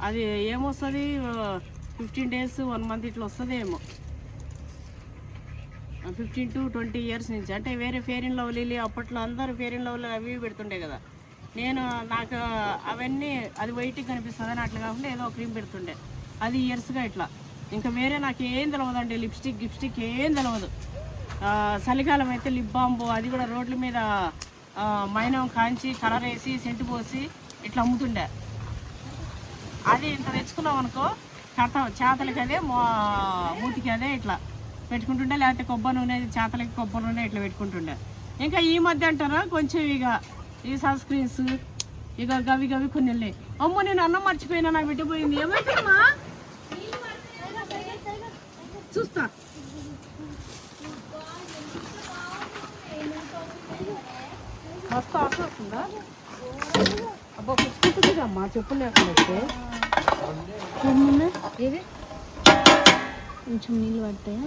S1: అది ఏమొస్తుంది 15 days 1 month ఇట్లా వస్తుంది ఏమో. 15 to 20 years నుంచి. అంటే వేరే ఫెయిర్ అండ్ లవ్లీ అప్పట్లో అందరూ ఫెయిర్ అండ్ లవ్లీ అవి పెడుతుండే కదా. నాకు అవన్నీ అది వైట్గా కనిపిస్తుంది అని అట్లా కాకుండా ఏదో క్రీమ్ పెడుతుండే. అది ఇయర్స్గా ఇట్లా. ఇంకా వేరే నాకు ఏం తెలియదండి. లిప్స్టిక్ ఏం తెలియదు. చలికాలం అయితే లిప్ బాంబు అది కూడా రోడ్ల మీద మైనం కాంచి కలర్ వేసి సెంటు పోసి ఇట్లా అమ్ముతుండే. అది ఇంత తెచ్చుకున్నాం అనుకో కడతాం, చేతలకి అదే మూతికి అదే ఇట్లా పెట్టుకుంటుండే, లేకపోతే కొబ్బరి నూనె చేతలకి కొబ్బరి నూనె ఇట్లా పెట్టుకుంటుండే. ఇంకా ఈ మధ్య అంటారా కొంచెం ఇక ఈ సన్ స్క్రీన్స్ ఇక గవి గవి కొన్ని వెళ్ళాయి. అమ్మో నేను అన్నం మర్చిపోయినా, నాకు పెట్టిపోయింది. ఏమైపోయిందమ్మా చూస్తా. మస్తు ఆశ వస్తుందా? అబ్బా పుచ్చుకుంటుంది అమ్మా, చెప్పులు లేకుండా వస్తే.
S4: ఏది కొంచెం నీళ్ళు పడతాయా?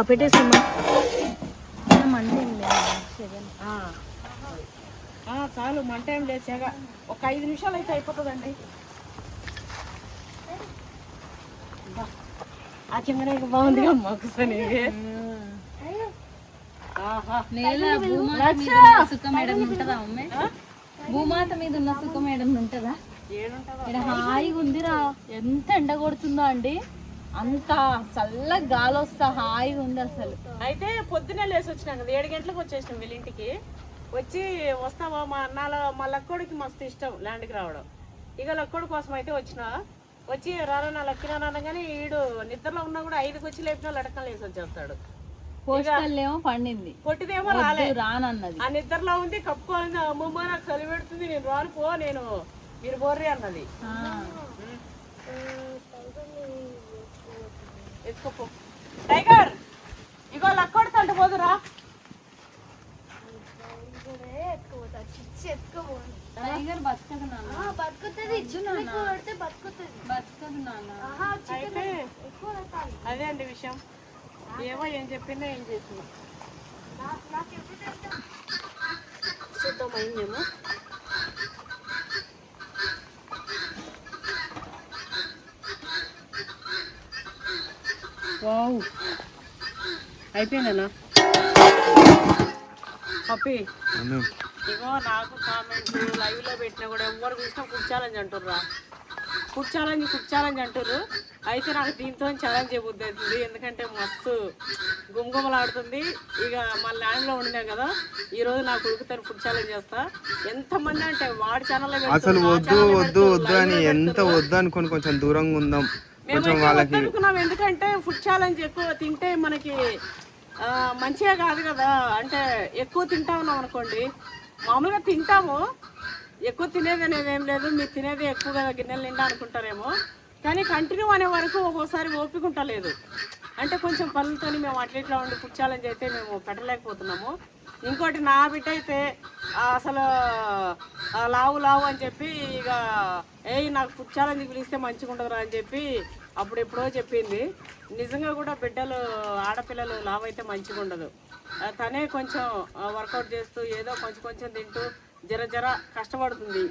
S1: పెట్టేసమ్మా.
S4: మండే
S1: చాలు, మంట ఏం లేదు. సేగా ఒక 5 నిమిషాలు అయితే అయిపోతుందండి. ఆ కిందనే బాగుంది అమ్మా ఒకసారి.
S2: భూమాత మీద ఉన్న సుఖం ఏడన్నా ఉంటుందా? ఇక్కడ హాయిగా ఉందిరా. ఎంత ఎండ కొడుతుందో అండి, అంత చల్ల గాలి వస్తా హాయిగా ఉంది అసలు.
S1: అయితే పొద్దున్నే లేసి వచ్చినాం కదా, 7 గంటలకు వచ్చేసినాం వీళ్ళింటికి. వచ్చి వస్తావా మా లక్కోడికి మస్తు ఇష్టం ల్యాండ్కి రావడం. ఇక లక్కోడి కోసం అయితే వచ్చిన. వచ్చి రానా నా లక్కినా అనగానే ఈడు నిద్రలో ఉన్నా కూడా 5కి వచ్చి లేపినా లడకం లేసి వచ్చేస్తాడు.
S2: పోస్టర్లేమో పండింది,
S1: పొట్టిదేమో రాలే,
S2: రానన్నది.
S1: ఆ నిద్రలో ఉంది కప్పుకోవాలి. అమ్మమ్మ నాకు చలి పెడుతుంది, నేను రాను పో, నేను మీరు బోర్రి అన్నది. ఎత్తుకోపో టైగర్, ఇగో లక్కోడి తంట పోదురా.
S2: టైగర్ బతకదు నాన్న,
S4: బతుకుతుంది. పడితే బతుకుతుంది.
S2: బతకదు నాన్న.
S1: అయితే అదే అండి విషయం. ఏమో ఏం చెప్పిందో ఏం చేసిందో చూద్దాం. అయిందేమో. వావ్ అయిపోయిందన్నా పప్పి. ఇగో నాకు కామెంట్ లైవ్లో పెట్టినా కూడా ఎవరు చూసినా ఫుడ్ ఛాలెంజ్ అంటుర్రా. ఫుడ్ ఛాలెంజ్ అంటుర్రు. అయితే నాకు దీంతో ఛాలెంజ్ చేయబుద్ధి అవుతుంది, ఎందుకంటే మస్తు గుమగుమలాడుతుంది. ఇక మా ల్యాండ్లో ఉండినా కదా, ఈరోజు నాకు ఉడుకుతాను ఫుడ్ ఛాలెంజ్ చేస్తా. ఎంతమంది అంటే వాడి ఛానల్
S3: అసలు వద్దు వద్దు వద్దు అని ఎంత వద్దు అనుకుని కొంచెం దూరంగా ఉందాం కొంచెం వాళ్ళకి
S1: అనుకున్నాం. ఎందుకంటే ఫుడ్ ఛాలెంజ్ ఎక్కువ తింటే మనకి మంచిగా కాదు కదా. అంటే ఎక్కువ తింటా ఉన్నాం అనుకోండి, మామూలుగా తింటాము, ఎక్కువ తినేది అనేది ఏం లేదు. మీరు తినేది ఎక్కువగా గిన్నెలు నిండా అనుకుంటారేమో, కానీ కంటిన్యూ అనే వరకు ఒక్కోసారి ఓపిక ఉంటలేదు. అంటే కొంచెం పనులతో మేము అట్లా ఉండి ఫుడ్ ఛాలెంజ్ అయితే మేము పెట్టలేకపోతున్నాము. ఇంకోటి నా బిడ్డ అయితే అసలు లావు అని చెప్పి ఇక నాకు ఫుడ్ ఛాలెంజ్ పిలిస్తే మంచిగా ఉండదురా అని చెప్పి అప్పుడు ఎప్పుడో చెప్పింది. నిజంగా కూడా బిడ్డలు ఆడపిల్లలు లావు అయితే మంచిగా ఉండదు. తనే కొంచెం వర్కౌట్ చేస్తూ ఏదో కొంచెం తింటూ జర కష్టపడుతుంది.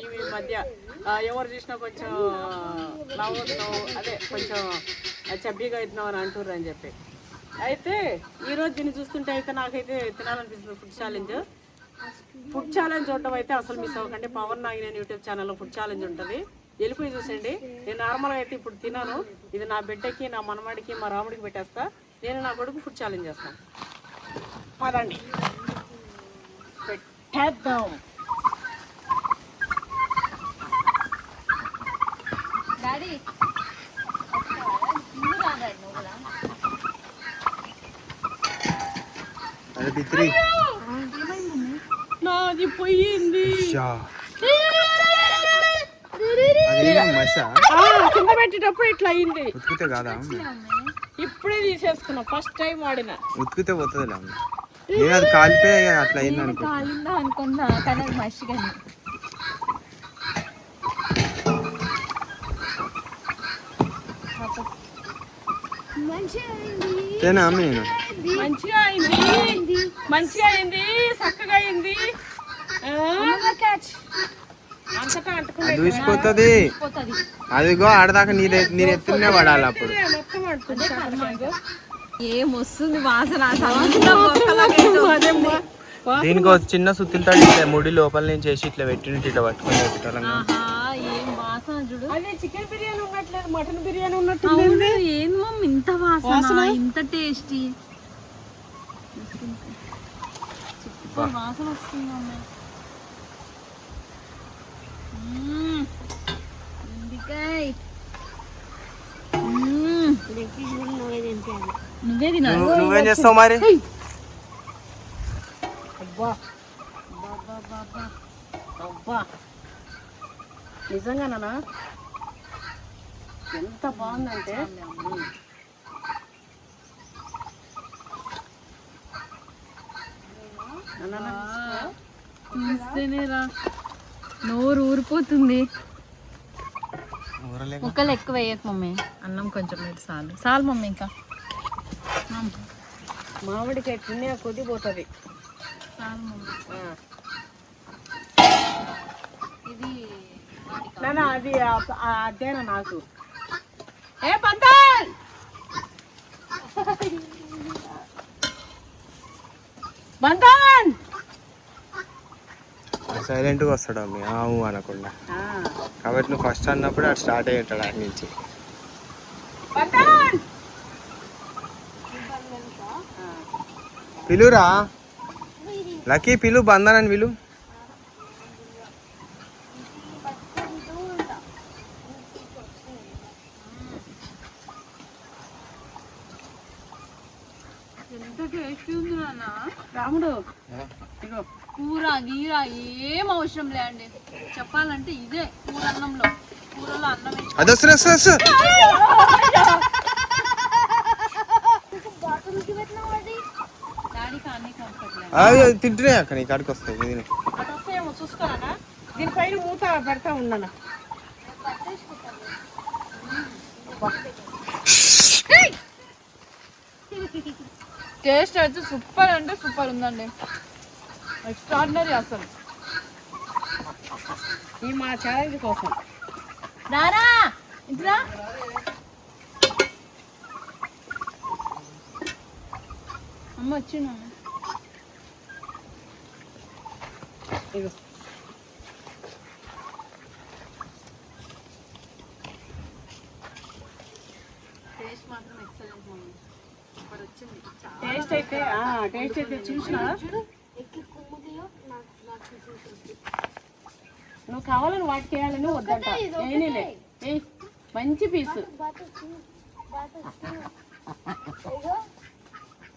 S1: ఈ మధ్య ఎవరు చూసినా కొంచెం లావు అవుతున్నావు, అదే కొంచెం చబ్బీగా అవుతున్నావు అని అంటుర్రు అని చెప్పి. అయితే ఈరోజు దీన్ని చూస్తుంటే అయితే నాకైతే తినాలనిపిస్తుంది ఫుడ్ ఛాలెంజ్ చూడటం అయితే అసలు మిస్ అవ్వకండి. పవన్ నాగినేని యూట్యూబ్ ఛానల్లో ఫుడ్ ఛాలెంజ్ ఉంటుంది, వెళ్ళిపోయి చూసండి. నేను నార్మల్గా అయితే ఇప్పుడు తినాను, ఇది నా బిడ్డకి, నా మనవాడికి, మా రాముడికి పెట్టేస్తా. నేను నా కొడుకు ఫుడ్ ఛాలెంజ్ చేస్తాను. పదండి పెట్టేద్దాం.
S2: డాడీ
S1: నాది పోయింది. కింద పెట్టేటప్పుడు ఇట్లా అయింది.
S3: ఉతికితే కాదా?
S1: ఇప్పుడే తీసేసుకున్నా, ఫస్ట్ టైం వాడిన.
S3: ఉతికితే పోతుంది. నేను అది కాలిపోయి అట్లా అయింది
S2: కాలిందా అనుకున్నా, కానీ అది మసిగా
S1: మంచిగా అయింది, చక్కగా అయింది. అంతటా అంటుకుంటే
S3: దూసిపోతుంది. అదిగో ఆడదాకా నేను ఎత్తునే పడాలి. అప్పుడు
S2: ఏం వస్తుంది వాసన.
S3: దీనికి చిన్న సుత్తులతో ముడి లోపల నుంచి వేసి ఇట్లా పెట్టినట్టు ఇట్లా పట్టుకుని
S2: ఏం వాసన చూడు.
S1: అదే చికెన్ బిర్యానీ ఉన్నట్లేదు, మటన్ బిర్యానీ ఉన్నట్టు.
S2: అవును, ఏంది మమ్మీ ఇంత వాసన, ఇంత టేస్టీ, సూపర్ వాసన వస్తుంది మమ్మీ. బెండకాయ నువ్వే తినాలి.
S3: నువ్వేం చేస్తావు మరి?
S1: అబ్బా అబ్బా నిజంగానా ఎంత బాగుందంటే.
S2: చూస్తేనే రా నోరు ఊరిపోతుంది. ముక్కలు ఎక్కువ వేయకు మమ్మీ, అన్నం కొంచెం మీరు చాలు మమ్మీ. ఇంకా
S1: మామిడికాయ తినే కొద్ది పోతుంది.
S2: చాలు మమ్మీ. ఇది
S1: నాన్న అది అదేనా నాకు. ఏ పంతల్ పంతన్
S3: సైలెంట్గా వస్తాడు అమ్మి, ఆవు అనకుండా. కాబట్టి నువ్వు ఫస్ట్ అన్నప్పుడు అటు స్టార్ట్ అయ్యి ఉంటాడు అటు నుంచి.
S1: పంతన్
S3: పిలురా లక్కీ, పిలు బంధనని పిలు.
S2: ఎంత టేస్టీ ఉంది నాన్న.
S1: రాముడు ఇగో
S2: కూర గీర ఏం అవసరం లేండి, చెప్పాలంటే ఇదే కూర అన్నంలో, కూరలో అన్నం వేసి
S3: అది వస్తుంది.
S2: డాడీ కానీ కంఫర్ట్
S3: తింటున్నాయి అక్క, నీ కాడికి వస్తాయి.
S1: అటు వస్తాయేమో చూసుకోనా. దీనిపైన మూత పెడతా ఉన్నాను.
S2: టేస్ట్ అయితే సూపర్ అంటే సూపర్ ఉందండి, ఎక్స్ట్రాడినరీ అసలు.
S1: ఈ మా ఛాలెంజ్ కోసం
S2: దారా ఇంట్రా అమ్మ వచ్చింది.
S1: ఇగో
S2: టేస్ట్ మాత్రం ఎక్సలెంట్ మమ్మీ, సూపర్ వచ్చింది.
S1: టేస్ట్ అయితే చూసినా. నువ్వు కావాలని వాటికి వేయాలని వద్దంట. ఏనీలే మంచి పీసు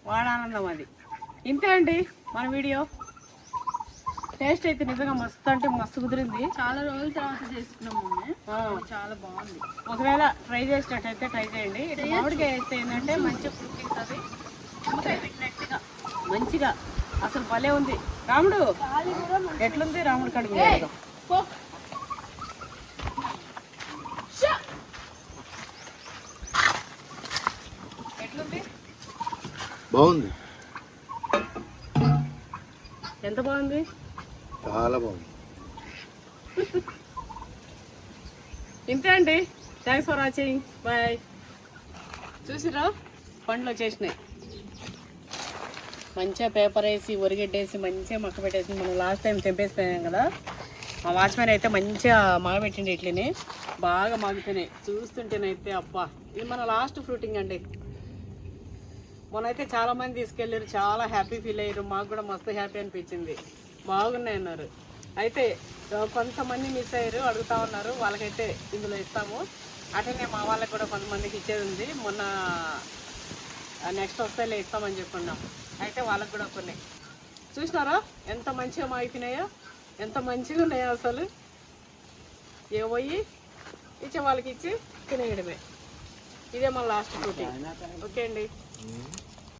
S1: వాడాలన్నాం అది. ఇంతే అండి మన వీడియో. టేస్ట్ అయితే నిజంగా మస్తు అంటే మస్తు కుదిరింది.
S2: చాలా రోజుల తర్వాత చేసుకున్నాం మమ్మీ, చాలా బాగుంది.
S1: ఒకవేళ ట్రై చేసినట్టయితే ట్రై చేయండి. ఇటు మామిడికాయ వేస్తే ఏంటంటే మంచిగా పుట్టింటుంది, నిమ్మకాయ పెట్టినట్టుగా మంచిగా అసలు భలే ఉంది. రాముడు ఎట్లుంది? రాముడు కడుగు ఎట్లుంది?
S5: బాగుంది,
S1: ఎంత బాగుంది?
S5: చాలా బాగుంది.
S1: ఇంతే అండి. Thanks for watching, bye. చూసిరా పండ్లు వచ్చేసినాయి. మంచిగా పేపర్ వేసి ఒరిగెట్టేసి మంచిగా మక్క పెట్టేసి మనం లాస్ట్ టైం తెంపేసిపోయాం కదా. మా వాచ్మెన్ అయితే మంచిగా మగబెట్టిండి. ఇట్లనే బాగా మగ్గిపోయినాయి. చూస్తుంటేనైతే అబ్బా, ఇది మన లాస్ట్ ఫ్రూటింగ్ అండి. మొన్నైతే చాలామంది తీసుకెళ్ళారు, చాలా హ్యాపీ ఫీల్ అయ్యారు. మాకు కూడా మస్తు హ్యాపీ అనిపించింది. బాగున్నాయి అన్నారు. అయితే కొంతమంది మిస్ అయ్యారు, అడుగుతూ ఉన్నారు. వాళ్ళకైతే ఇందులో ఇస్తాము. అట్లనే మా వాళ్ళకి కూడా కొంతమందికి ఇచ్చేది ఉంది. మొన్న నెక్స్ట్ వస్తేలే ఇస్తామని చెప్పుకున్నాం. అయితే వాళ్ళకి కూడా కొన్ని చూసినారా ఎంత మంచిగా మాగిపోయినాయో, ఎంత మంచిగా ఉన్నాయో అసలు. ఏ పోయి ఇచ్చే వాళ్ళకి ఇచ్చి తినేయడమే. ఇదే మన లాస్ట్ ఫ్రూటింగ్. ఓకే అండి.